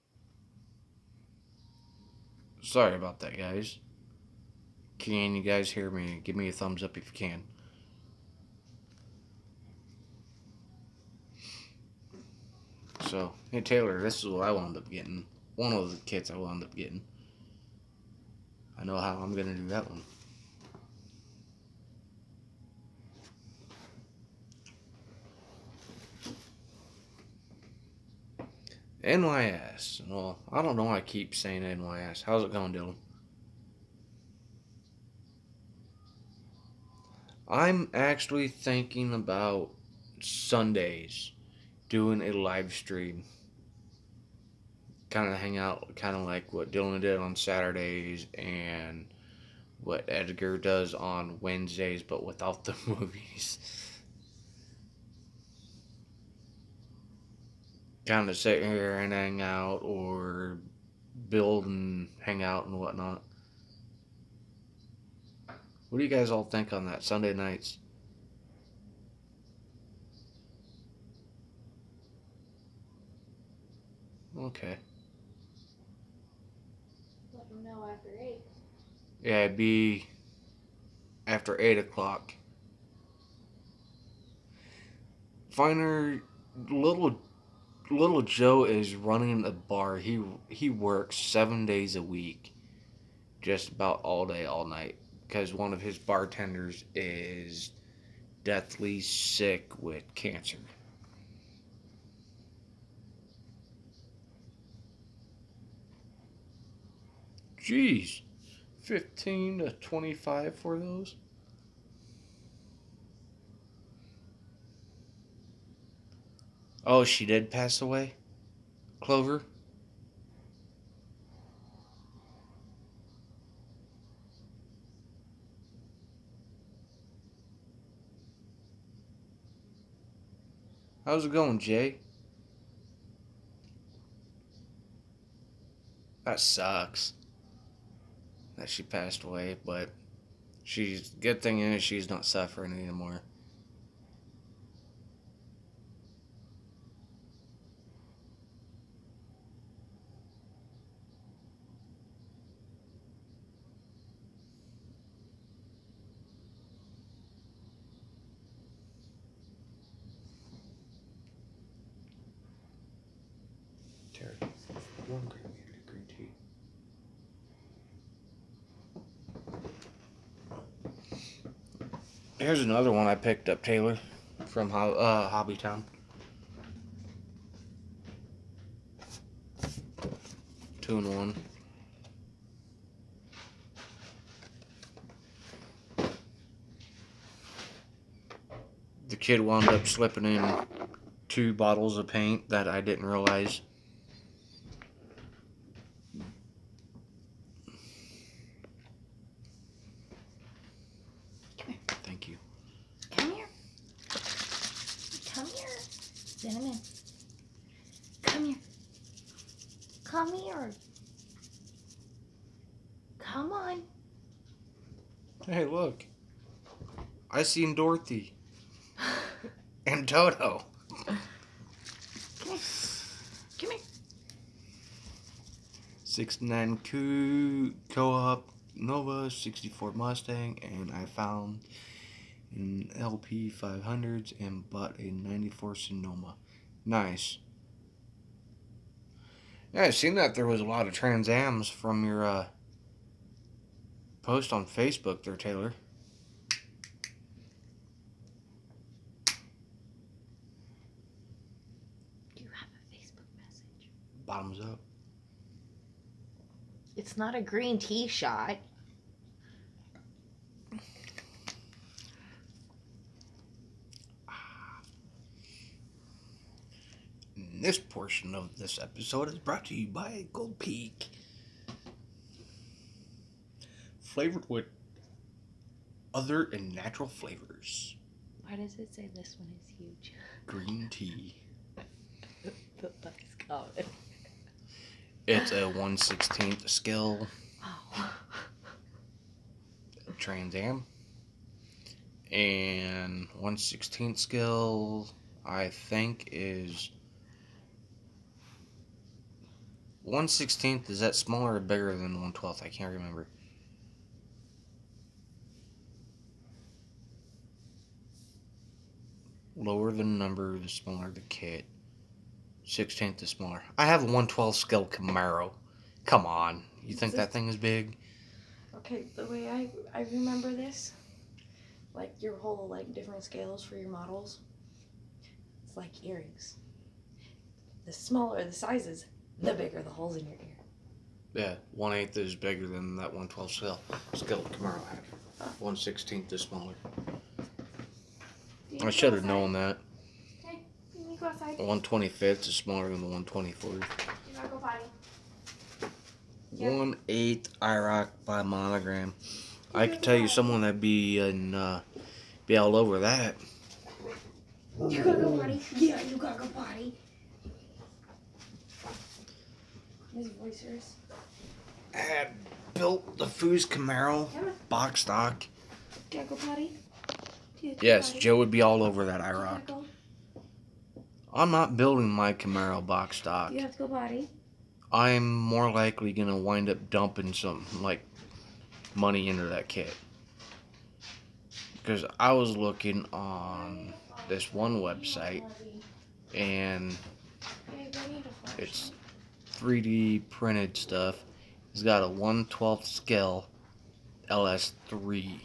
Sorry about that, guys. Can you guys hear me? Give me a thumbs up if you can. So, hey Taylor, this is what I wound up getting. One of the kits I wound up getting. I know how I'm gonna do that one. NYS. Well, I don't know why I keep saying NYS. How's it going, Dylan? I'm actually thinking about Sundays doing a live stream. Kind of hang out, kind of like what Dylan did on Saturdays and what Edgar does on Wednesdays, but without the movies. Kind of sit here and hang out or build and hang out and whatnot. What do you guys all think on that Sunday nights? Okay. Let them know after 8. Yeah, it'd be after 8 o'clock. Finer, little Joe is running a bar. He works 7 days a week, just about all day, all night, because one of his bartenders is deathly sick with cancer. Jeez, 15 to 25 for those. Oh, she did pass away? Clover? How's it going, Jay? That sucks that she passed away, but good thing is she's not suffering anymore. Terry, you want green tea? Here's another one I picked up, Taylor, from Hobbytown. 2-in-1. The kid wound up slipping in 2 bottles of paint that I didn't realize. Come here. Thank you. Come here. Come here. Cinnamon. Come here. Come here. Come on. Hey, look. I seen Dorothy. And Toto. Come here. Come here. 69 Co-op Nova, 64 Mustang, and I found an LP 500s and bought a 94 Sonoma. Nice. Yeah, I seen that there was a lot of Trans Ams from your post on Facebook there, Taylor. You have a Facebook message. Bottoms up. It's not a green tea shot. This portion of this episode is brought to you by Gold Peak. Flavored with other and natural flavors. Why does it say this one is huge? Green tea. That's common. It's a 1/16 scale Oh. Trans Am. And 1/16 scale, I think, is 1/16. Is that smaller or bigger than 1/12? I can't remember. Lower the number, the smaller the kit. 1/16 is smaller. I have a 112 scale Camaro. Come on. You think that thing is big? Okay, the way I remember this, like your whole like different scales for your models, it's like earrings. The smaller the sizes, the bigger the holes in your ear. Yeah, 1/8 is bigger than that 112 scale Camaro I have. 1/16 is smaller. I should have known that. Okay, you need to go outside. The 125th is smaller than the 124th. You gotta go potty. 1/8 IROC by Monogram. I could tell you someone that'd be all over that. You gotta go potty. Yeah, you gotta go potty. His voicers. I had built the Foos Camaro box stock. Do you gotta go potty? Yes, Joe would be all over that IROC. Go. I'm not building my Camaro box stock. Do you have to go potty? I'm more likely gonna wind up dumping some like money into that kit. Because I was looking on this one website and it's 3D printed stuff. It's got a 1/12 scale LS3.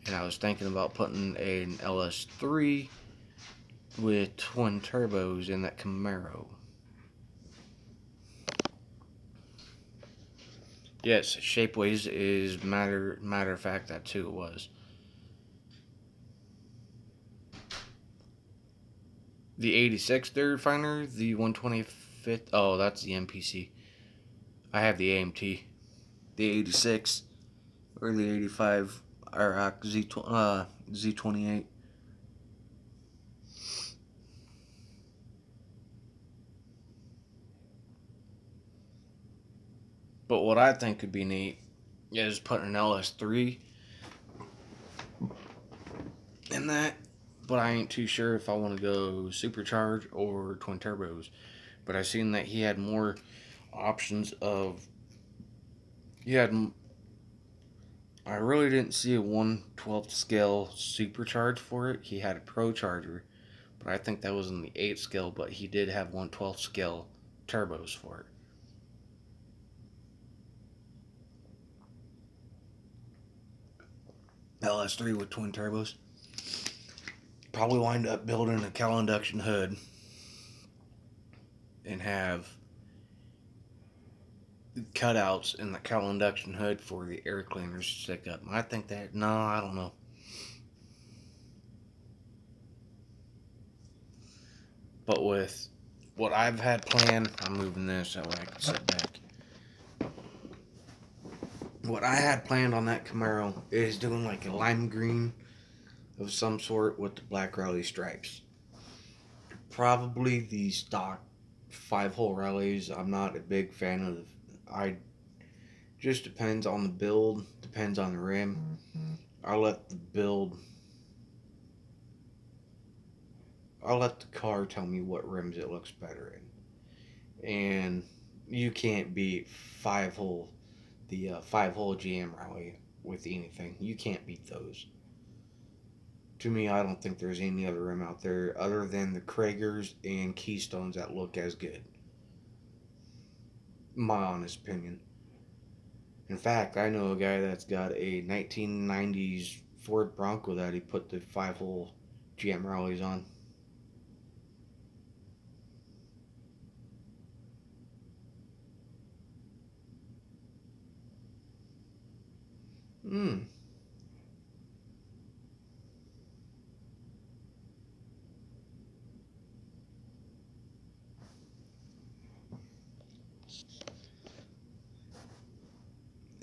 And I was thinking about putting an LS3 with twin turbos in that Camaro. Yes, Shapeways is matter of fact that too it was. The 86 third finder, the 125th, oh that's the MPC. I have the AMT. The 86 or the 85 IROC Z28. But what I think could be neat is putting an LS3 in that. But I ain't too sure if I want to go supercharged or twin turbos. But I seen that he had more options of. I really didn't see a 1/12 scale supercharge for it. He had a Pro Charger, but I think that was in the 8 scale. But he did have 1/12 scale turbos for it. LS3 with twin turbos. Probably wind up building a Cal induction hood and have cutouts in the Cal induction hood for the air cleaners to stick up. I think that, no, I don't know. But with what I've had planned, I'm moving this that way I can sit back. What I had planned on that Camaro is doing like a lime green of some sort with the black rally stripes. Probably the stock 5-hole rallies. I'm not a big fan of. Just depends on the build, depends on the rim. I'll let the car tell me what rims it looks better in. And you can't beat 5-hole, the 5-hole GM rally with anything. You can't beat those. To me, I don't think there's any other rim out there other than the Kragers and Keystones that look as good. My honest opinion. In fact, I know a guy that's got a 1990s Ford Bronco that he put the 5-hole GM rallies on.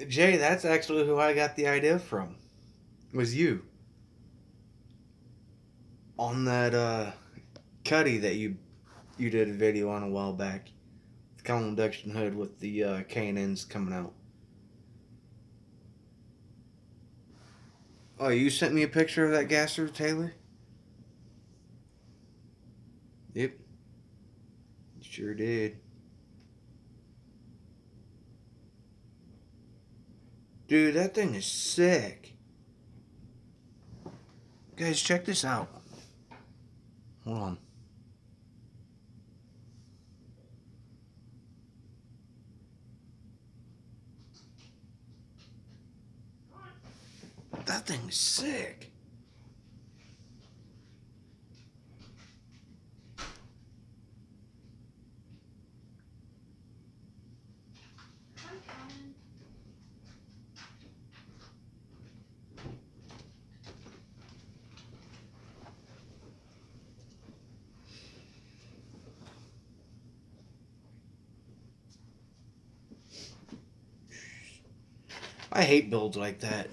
Jay, that's actually who I got the idea from. Was you. On that Cuddy that you did a video on a while back. The Cal induction hood with the K&Ns coming out. Oh, you sent me a picture of that gasser, Taylor? Yep. Sure did. Dude, that thing is sick. Guys, check this out. Hold on. That thing's sick. I'm coming. I hate builds like that.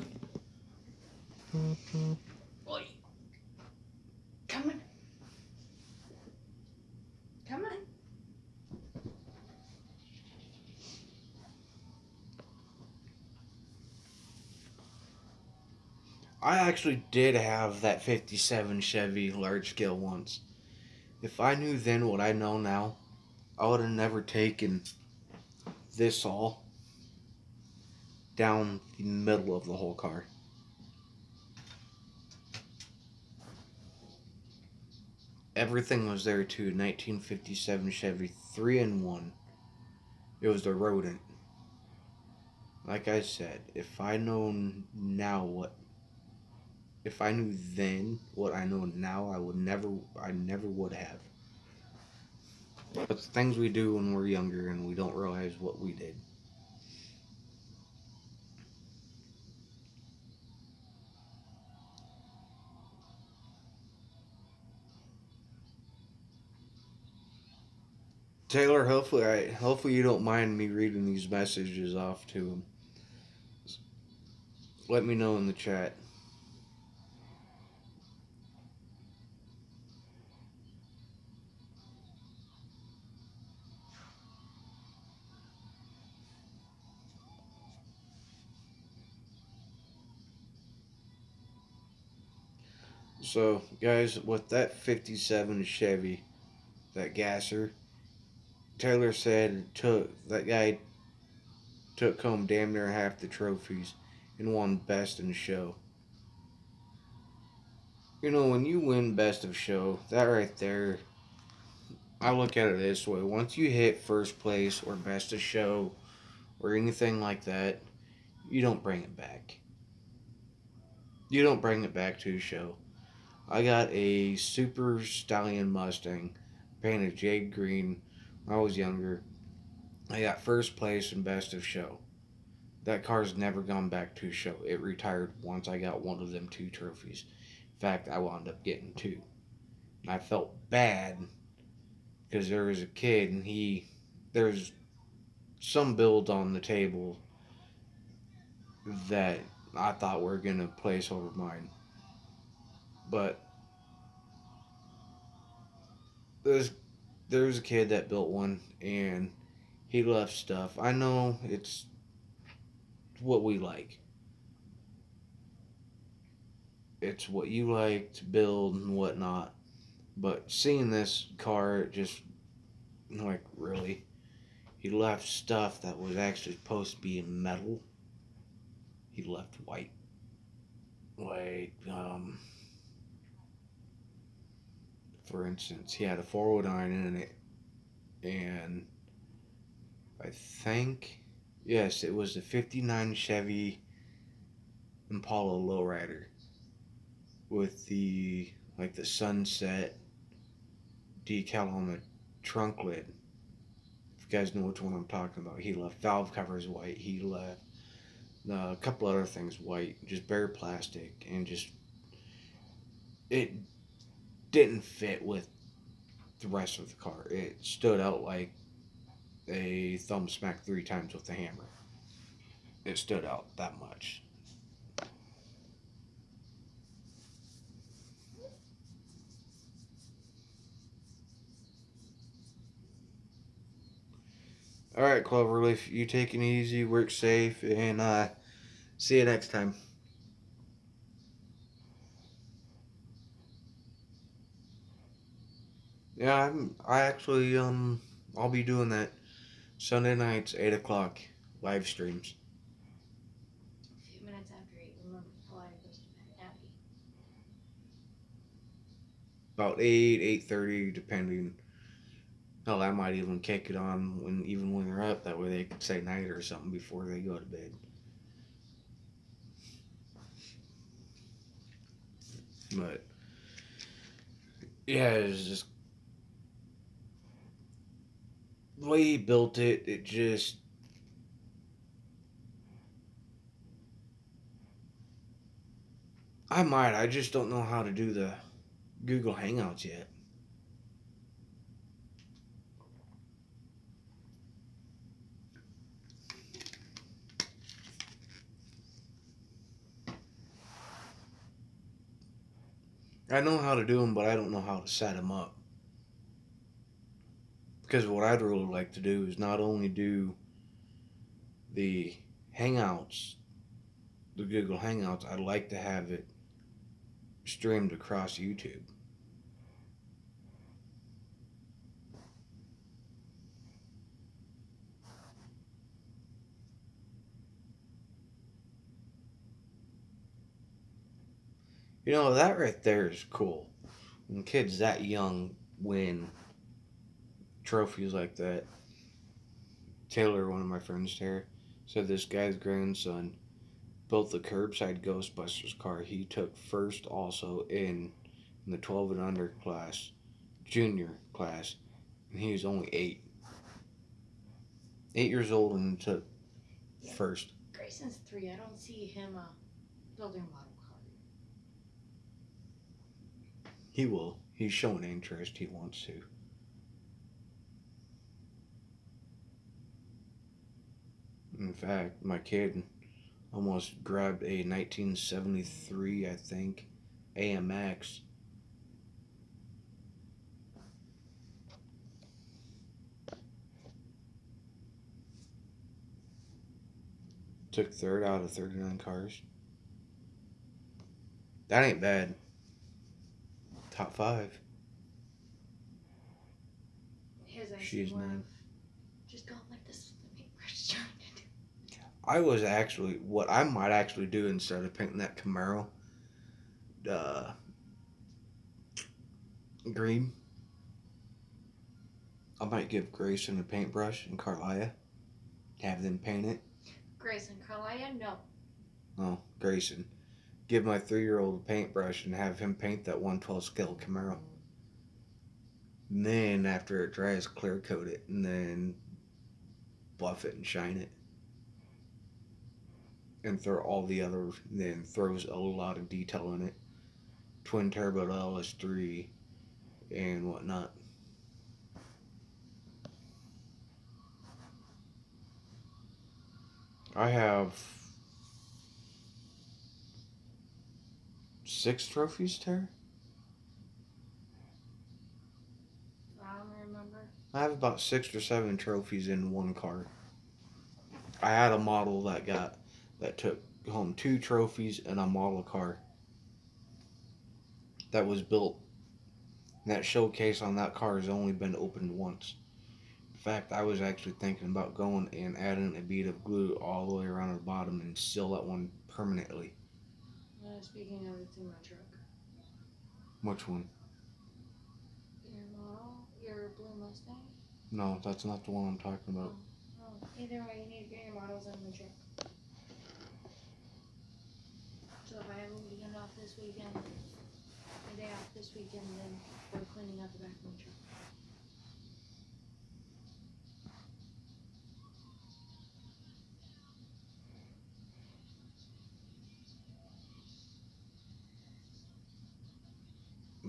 Oi. Coming. Come on. I actually did have that 57 Chevy large scale once. If I knew then what I know now, I would have never taken this all down the middle of the whole car. Everything was there too. 1957 Chevy 3-in-1. It was the Rodent. Like I said, if I know now what, if I knew then what I know now, I never would have. But the things we do when we're younger and we don't realize what we did. Taylor, hopefully you don't mind me reading these messages off to him. Let me know in the chat. So, guys, with that 57 Chevy, that gasser, Taylor said that guy took home damn near half the trophies and won best in show. You know, when you win best of show, that right there, I look at it this way. Once you hit first place or best of show or anything like that, you don't bring it back. You don't bring it back to a show. I got a Super Stallion Mustang painted jade green when I was younger. I got first place and best of show. That car's never gone back to show. It retired once I got one of them 2 trophies. In fact, I wound up getting 2. And I felt bad because there was a kid and there's some builds on the table that I thought were going to place over mine. But there's a kid that built one and he left stuff. I know it's what we like. It's what you like to build and whatnot. But seeing this car, just like, really, he left stuff that was actually supposed to be in metal. He left white. Like, for instance, he had a 409 in it, and I think, yes, it was a 59 Chevy Impala Lowrider with the sunset decal on the trunk lid. If you guys know which one I'm talking about, he left valve covers white. He left a couple other things white, just bare plastic, and just it didn't fit with the rest of the car. It stood out like a thumb smack 3 times with a hammer. It stood out that much. Alright, Cloverleaf, you take it easy, work safe, and see you next time. Yeah, I actually, I'll be doing that Sunday nights, 8 o'clock, live streams. A few minutes after 8, remember, Flyer goes to bed at 8. About 8, 8:30, depending. Hell, I might even kick it on when they're up. That way they could say night or something before they go to bed. But yeah, it's just the way he built it. It just I just don't know how to do the Google Hangouts yet. I know how to do them, but I don't know how to set them up. Because what I'd really like to do is not only do the Hangouts, the Google Hangouts, I'd like to have it streamed across YouTube. You know, that right there is cool. When kids that young win trophies like that. Taylor, one of my friends there, said this guy's grandson built the curbside Ghostbusters car. He took first also in the 12 and under class, junior class, and he was only 8. 8 years old and took first. Grayson's 3. I don't see him building a model car. He will. He's showing interest. He wants to. In fact, my kid almost grabbed a 1973, I think, AMX. Took third out of 39 cars. That ain't bad. Top 5. His She's more 9. of just go like this with the paintbrush trying to do. I was actually, what I might actually do instead of painting that Camaro green, I might give Grayson a paintbrush and Carlia, have them paint it. Grayson, Carlia, no. No, Grayson. Give my 3-year-old a paintbrush and have him paint that 112 scale Camaro. And then after it dries, clear coat it and then buff it and shine it. And throw all the other, then throws a lot of detail in it. Twin turbo LS3 and whatnot. I have 6 trophies, Tara? I don't remember. I have about 6 or 7 trophies in one car. I had a model that took home 2 trophies and a model car that was built. And that showcase on that car has only been opened once. In fact, I was actually thinking about going and adding a bead of glue all the way around the bottom and seal that one permanently. Speaking of, it's in my truck. Which one? Your model? Your blue Mustang? No, that's not the one I'm talking about. Oh, either way, you need to get your models in the truck. So if I have a weekend off this weekend, a day off this weekend, then we're cleaning out the back of my truck.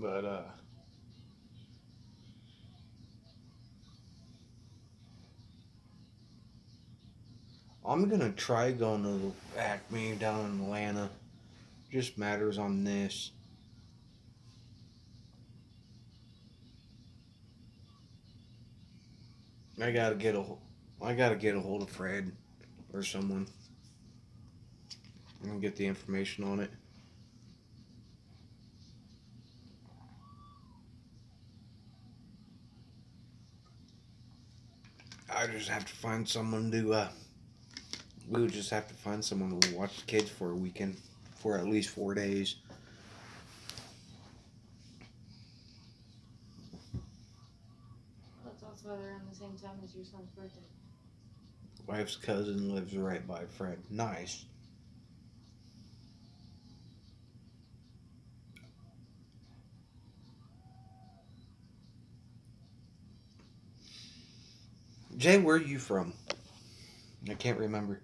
But, I'm gonna try going to Acme down in Atlanta. Just matters on this. I gotta get a hold of Fred or someone and get the information on it. I just have to find someone to we would just have to find someone to watch the kids for a weekend for at least 4 days. That's also around the same time as your son's birthday. Wife's cousin lives right by Fred. Nice. Jay, where are you from? I can't remember.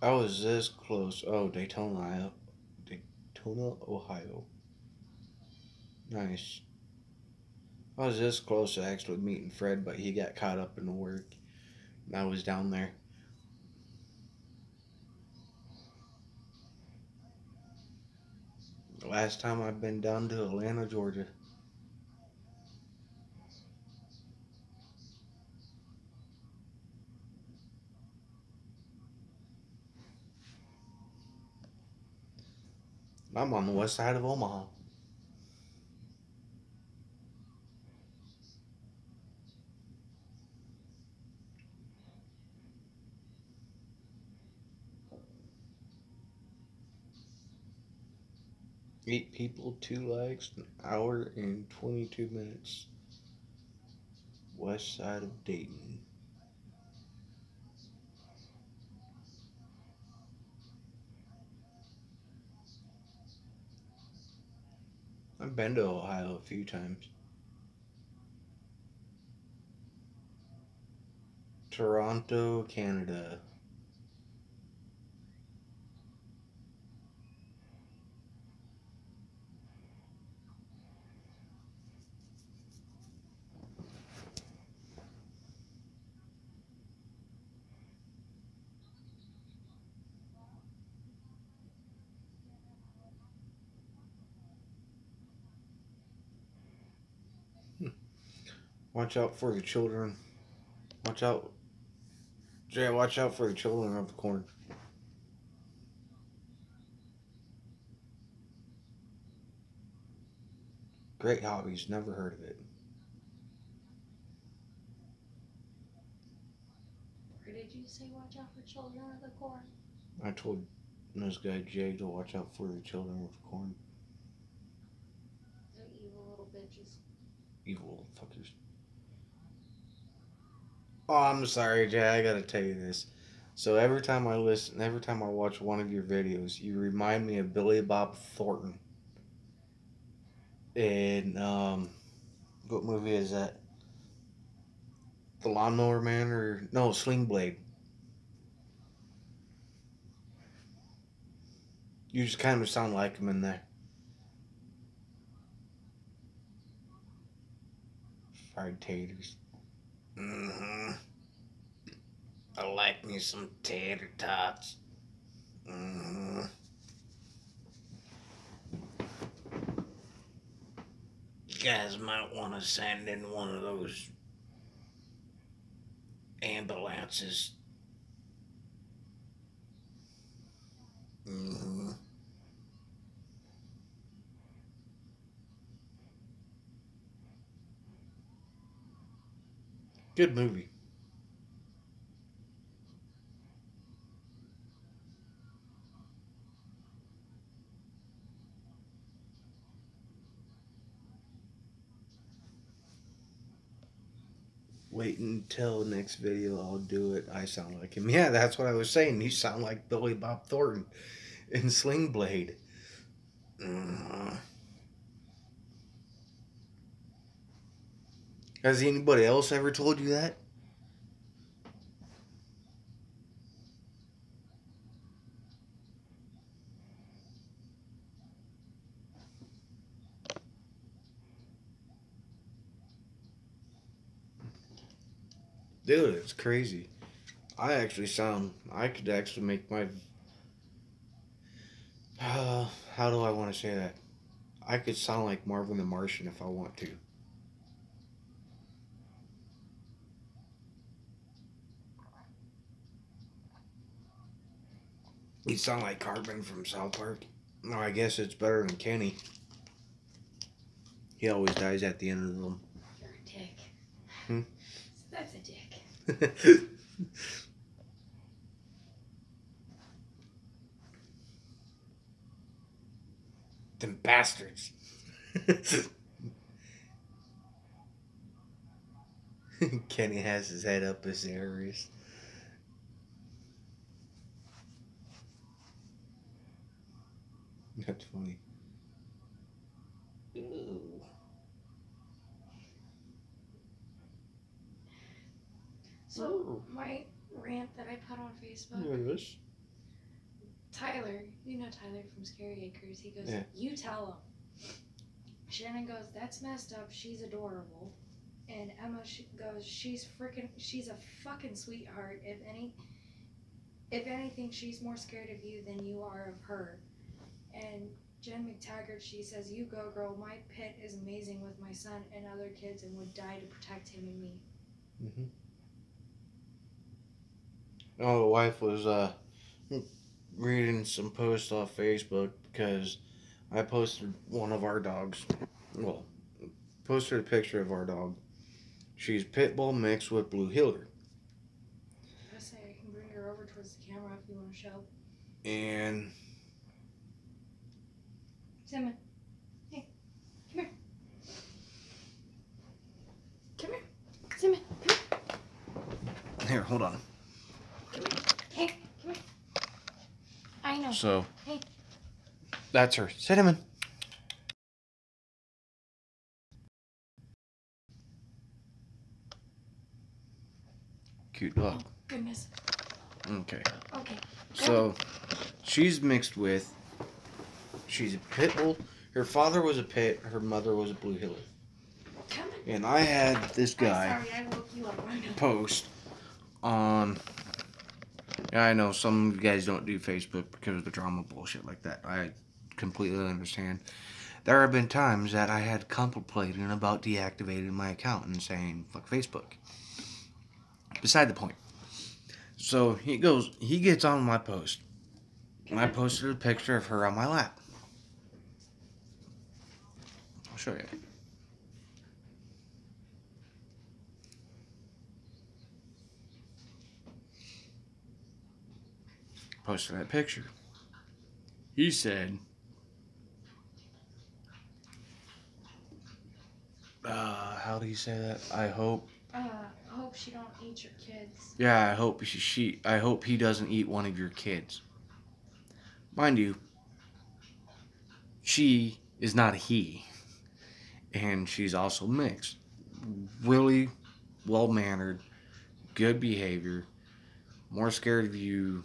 I was this close. Oh, Daytona, Ohio. Daytona, Ohio. Nice. I was this close to actually meeting Fred, but he got caught up in the work. I was down there. Last time I've been down to Atlanta, Georgia. I'm on the west side of Omaha. Eight people, 2 legs, an hour and 22 minutes. West side of Dayton. I've been to Ohio a few times. Toronto, Canada. Watch out for the children. Watch out. Jay, watch out for the children of the corn. Great hobbies, never heard of it. Where did you say watch out for children of the corn? I told this guy Jay to watch out for the children of the corn. They're evil little bitches. Evil little fuckers. Oh, I'm sorry, Jay. I gotta tell you this. So every time I listen, every time I watch one of your videos, you remind me of Billy Bob Thornton. In what movie is that? The Lawnmower Man or no Sling Blade? You just kind of sound like him in there. Fried taters. Mm-hmm. I like me some tater tots. Mm-hmm. You guys might want to send in one of those ambulances. Mm-hmm. Good movie. Wait until next video, I'll do it. I sound like him. Yeah, that's what I was saying. You sound like Billy Bob Thornton in Sling Blade. Has anybody else ever told you that? Dude, it's crazy. I could actually make my, how do I want to say that? I could sound like Marvin the Martian if I want to. He'd sound like Cartman from South Park. No, I guess it's better than Kenny. He always dies at the end of them. You're a dick. Hmm? That's a dick. Them bastards. Kenny has his head up his areas. That's funny. Ooh. So my rant that I put on Facebook, Yes. Tyler, you know Tyler from Scary Acres, he goes, Yeah. you tell him. Shannon goes, that's messed up, she's adorable. And Emma goes, she's a fucking sweetheart. If anything, she's more scared of you than you are of her. And Jen McTaggart, she says, you go girl, my pit is amazing with my son and other kids and would die to protect him and me. Mm-hmm. Oh, the wife was reading some posts off Facebook because I posted one of our dogs. Well, posted a picture of our dog. She's pit bull mixed with blue heeler. I say I can bring her over towards the camera if you want to show. And Simon, hey, come here. Come here. Simon, come here. here, hold on. Come here. Hey, come here. I know. So, Hey. that's her. Cinnamon. Cute dog. Oh, goodness. Okay. Okay. So, she's mixed with. She's a pit bull. Her father was a pit. Her mother was a blue heeler. Come on. And I had this guy I'm sorry, I woke you up. I know. post on. Yeah, I know some of you guys don't do Facebook because of the drama bullshit like that. I completely understand. There have been times that I had contemplating about deactivating my account and saying fuck Facebook. Beside the point. So he gets on my post. And I posted a picture of her on my lap. I'll show you. Posted that picture. He said, how do you say that? I hope She don't eat your kids. Yeah, I hope I hope he doesn't eat one of your kids. Mind you, she is not a he. And she's also mixed. Really well-mannered, good behavior, more scared of you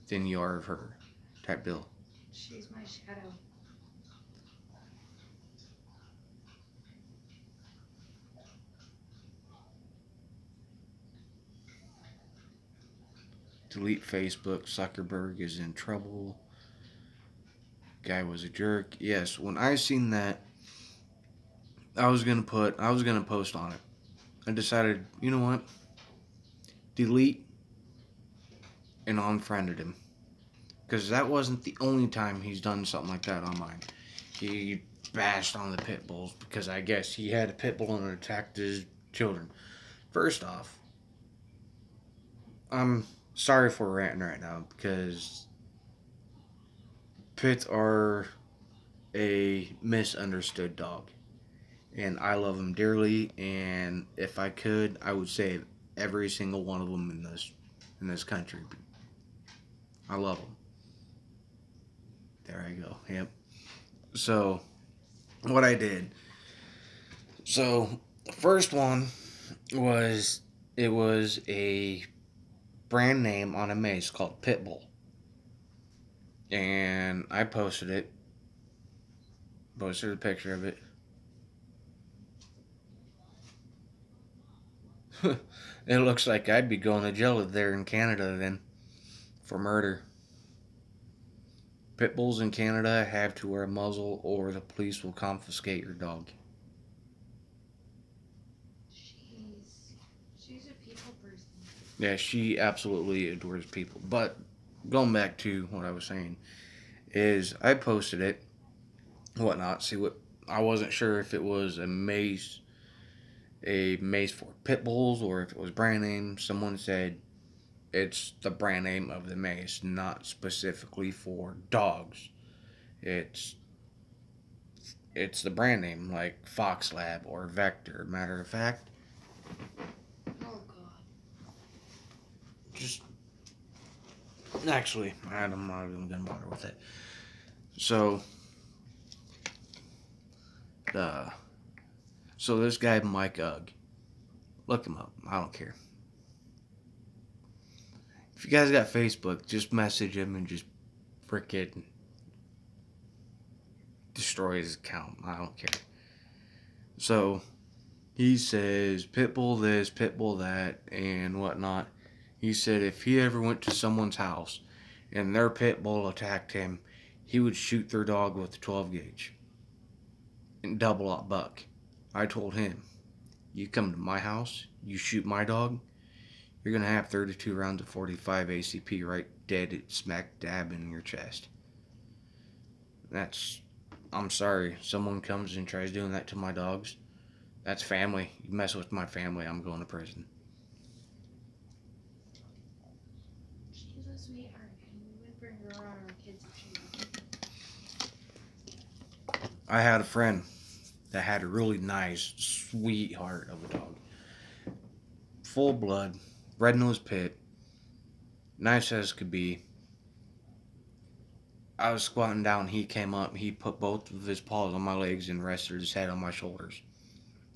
than you are of her type deal. She's my shadow. Delete Facebook. Zuckerberg is in trouble. Guy was a jerk. Yes, when I seen that, I was gonna post on it. I decided, you know what? Delete and unfriended him. Because that wasn't the only time he's done something like that on mine. He bashed on the pit bulls because I guess he had a pit bull and attacked his children. First off, I'm sorry for ranting right now because pits are a misunderstood dog. And I love them dearly, and if I could, I would save every single one of them in this country. I love them. There I go. Yep. So, what I did. So, the first one was, it was a brand name on a mace called Pitbull. And I posted it. Posted a picture of it. It looks like I'd be going to jail there in Canada then for murder. Pit bulls in Canada have to wear a muzzle or the police will confiscate your dog. She's a people person. Yeah, she absolutely adores people. But going back to what I was saying is I posted it, whatnot. See what I wasn't sure if it was a mace for pit bulls or if it was brand name. Someone said it's the brand name of the mace, not specifically for dogs. It's the brand name, like Fox Lab or Vector. Matter of fact, Oh God. just actually, I'm not even gonna bother with it. So So this guy, Mike Ugg, look him up. I don't care. If you guys got Facebook, just message him and just frickin' destroy his account. I don't care. So he says Pitbull this, Pitbull that, and whatnot. He said if he ever went to someone's house and their Pitbull attacked him, he would shoot their dog with a 12 gauge and double up buck. I told him, you come to my house, you shoot my dog, you're going to have 32 rounds of 45 ACP right dead smack dab in your chest. I'm sorry, someone comes and tries doing that to my dogs. That's family. You mess with my family, I'm going to prison. She's a sweetheart, and we would bring her around our kids if she was. I had a friend that had a really nice, sweetheart of a dog. Full blood, red-nosed pit, nice as could be. I was squatting down, he came up, he put both of his paws on my legs and rested his head on my shoulders.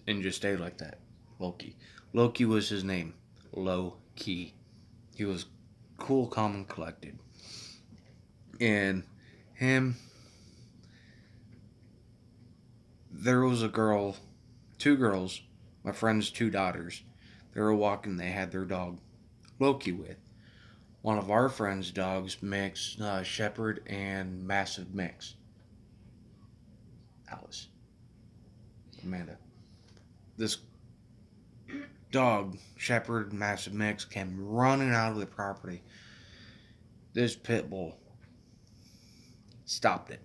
And just stayed like that. Loki. Loki was his name. Low-key. He was cool, calm, and collected. And him, there was a girl, two girls, my friend's two daughters. They were walking, they had their dog Loki with. One of our friend's dogs mixed Shepherd and Massive Mix. Alice. Amanda. This dog, Shepherd Massive Mix, came running out of the property. This pit bull stopped it.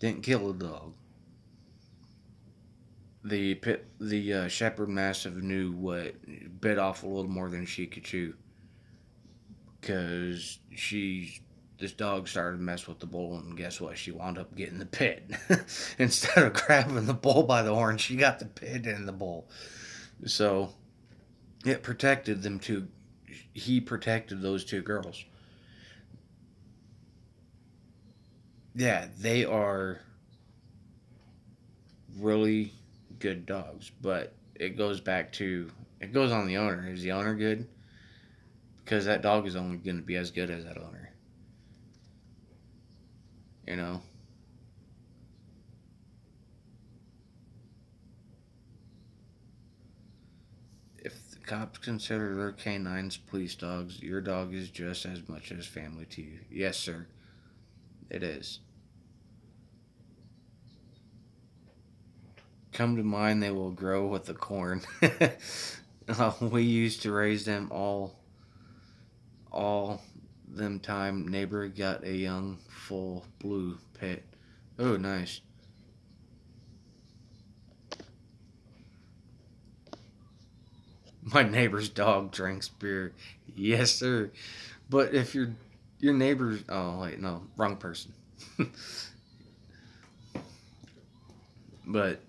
Didn't kill the dog. The Shepherd Massive knew what, bit off a little more than she could chew. Because this dog started to mess with the bull, and guess what? She wound up getting the pit. Instead of grabbing the bull by the horn, she got the pit in the bull. So, it protected them two. He protected those two girls. Yeah, they are really good dogs, but it goes on the owner. Is the owner good? Because that dog is only going to be as good as that owner. You know? If the cops consider their canines police dogs, your dog is just as much as family to you. Yes, sir. It is. Come to mind, they will grow with the corn. We used to raise them all them time. Neighbor got a young full blue pit. Oh, nice. My neighbor's dog drinks beer. Yes, sir. But if your neighbor's, oh wait, no, wrong person. But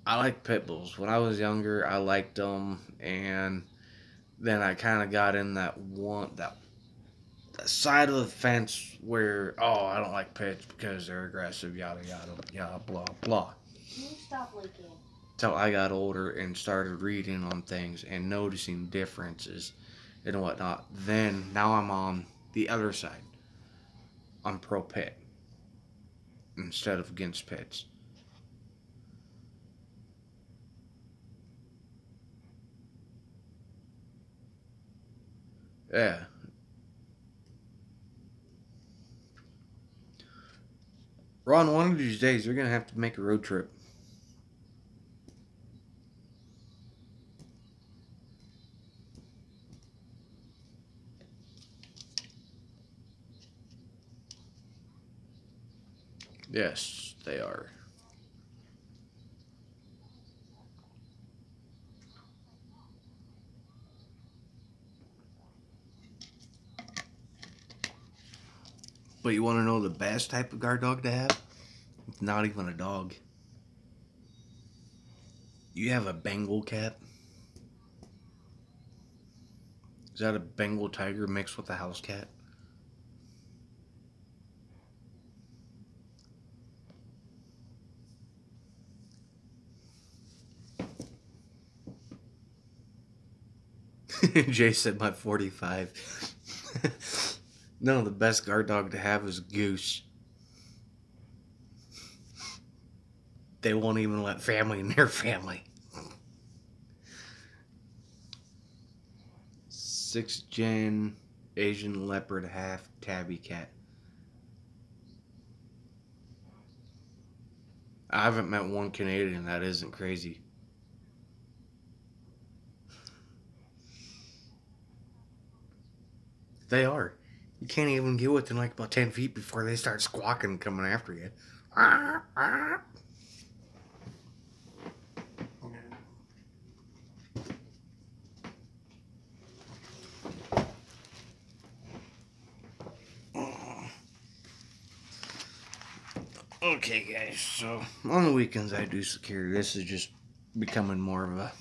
I like pit bulls. When I was younger, I liked them, and then I kind of got in that side of the fence where, oh, I don't like pits because they're aggressive, yada yada yada, blah blah. Can you stop licking? Till I got older and started reading on things and noticing differences and whatnot. Then now I'm on the other side. I'm pro pit instead of against pits. Yeah. Ron, one of these days you're gonna have to make a road trip. Yes, they are. But you want to know the best type of guard dog to have? It's not even a dog. You have a Bengal cat. Is that a Bengal tiger mixed with a house cat? Jay said my 45. No, the best guard dog to have is Goose. They won't even let family near family. 6th gen Asian leopard half tabby cat. I haven't met one Canadian that isn't crazy. They are. You can't even get within like about 10 feet before they start squawking and coming after you. Okay, guys, so on the weekends I do security. This is just becoming more of a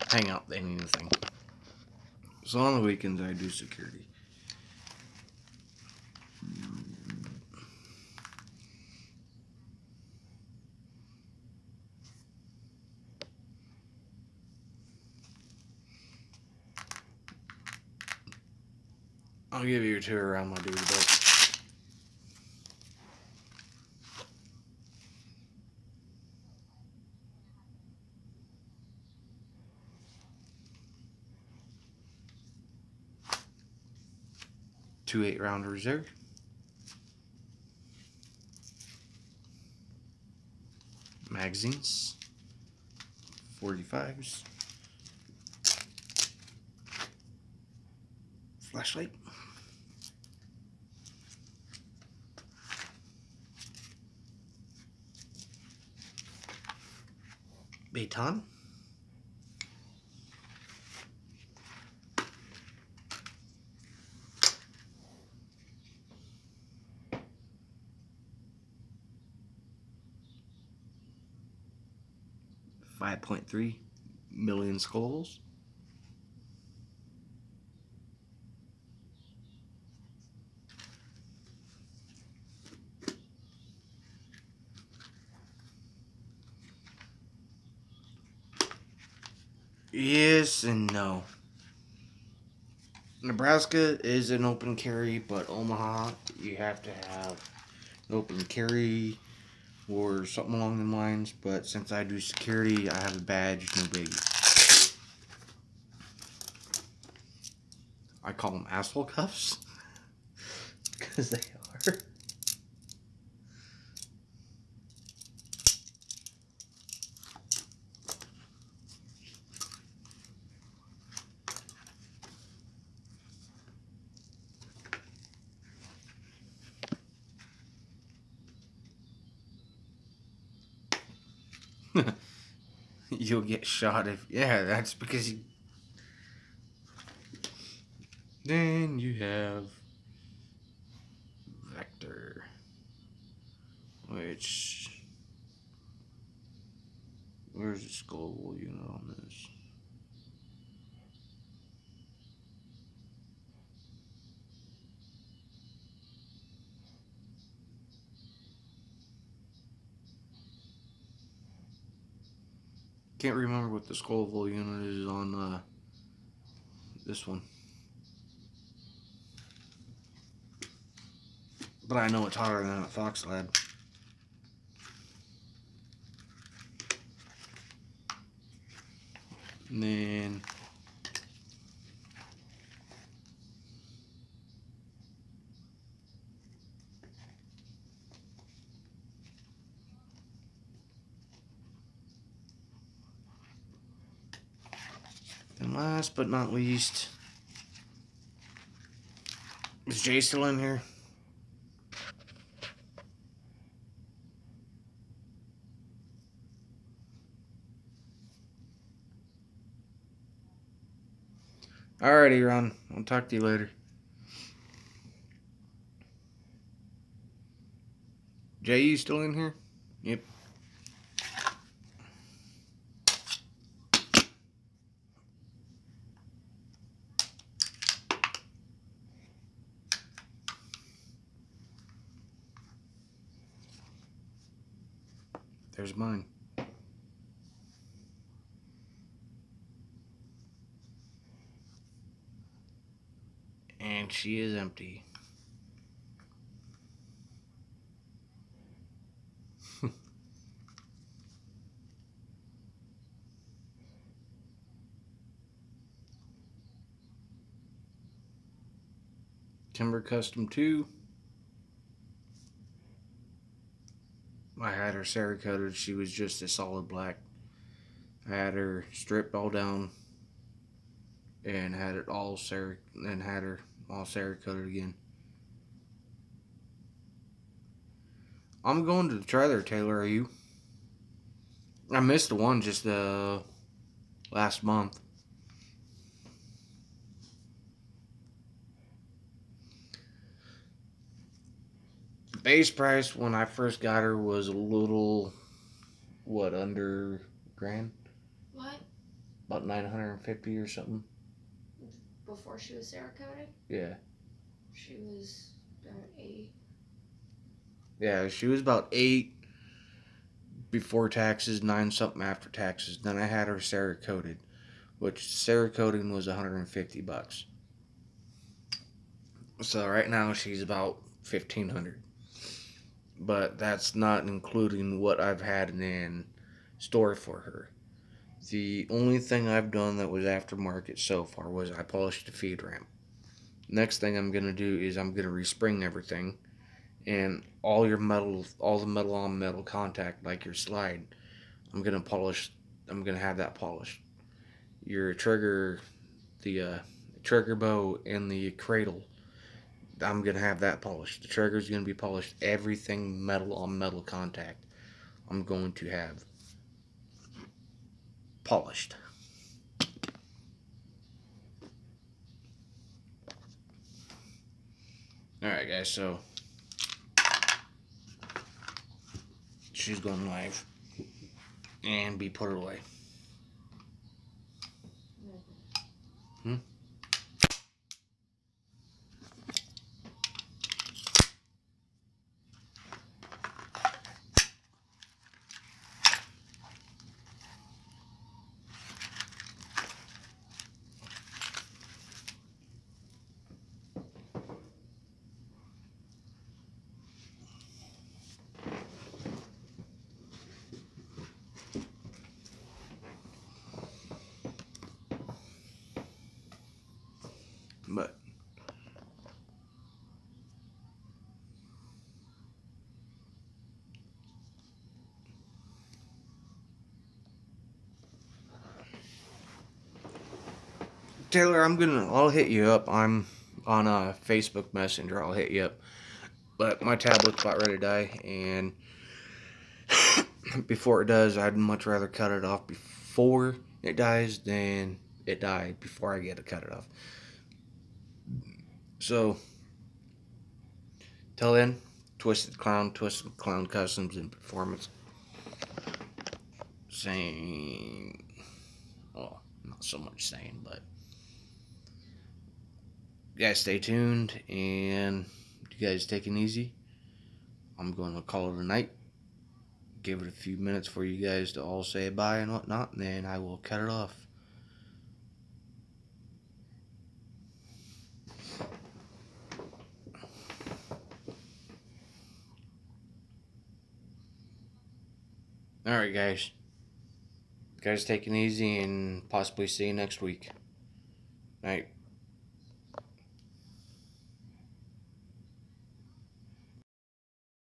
hangout than anything. So on the weekends I do security. I'll give you a tour around my duty belt. Two 8-round reserve. Magazines. 45s. Flashlight. Baton. $5.3 million skulls. Yes and no. Nebraska is an open carry, but Omaha, you have to have an open carry or something along the lines. But since I do security, I have a badge, no biggie. I call them asshole cuffs because they are. You'll get shot if... Yeah, that's because you... Then you have... Vector. Which... Where's the skull unit on this? Can't remember what the Scoville unit is on this one. But I know it's hotter than at Fox Lab. And then... And last but not least... Is Jay still in here? Alrighty, Ron. I'll talk to you later. Jay, you still in here? Yep. There's mine. she is empty. Timber Custom 2. I had her Cerakoted. She was just a solid black. I had her stripped all down and had it all had her all Cerakoted again. I'm going to try there, Taylor. Are you? I missed the one just last month. The base price when I first got her was a little, under grand? What? About 950 or something. Before she was Cerakoted? Yeah. She was about 8. Yeah, she was about 8 before taxes, 9 something after taxes. Then I had her Cerakoted, which Cerakoting was $150. So right now she's about $1,500. But that's not including what I've had in store for her. The only thing I've done that was aftermarket so far was I polished the feed ramp. Next thing I'm going to do is I'm going to respring everything. And all the metal on metal contact, like your slide, I'm going to have that polished. Your trigger, the trigger bow and the cradle, I'm going to have that polished. The trigger's going to be polished. Everything metal on metal contact, I'm going to have polished. Alright guys, so she's going live and be put away. But Taylor, I'll hit you up. I'm on Facebook Messenger. I'll hit you up. But my tablet's about ready to die, and before it does, I'd much rather cut it off before it dies than it die before I get to cut it off. So, till then, Twisted Clown Customs and Performance. Saying, well, not so much saying, but you guys stay tuned, and you guys take it easy. I'm going to call it a night. Give it a few minutes for you guys to all say bye and whatnot, and then I will cut it off. Alright guys. You guys take it easy and possibly see you next week. Night.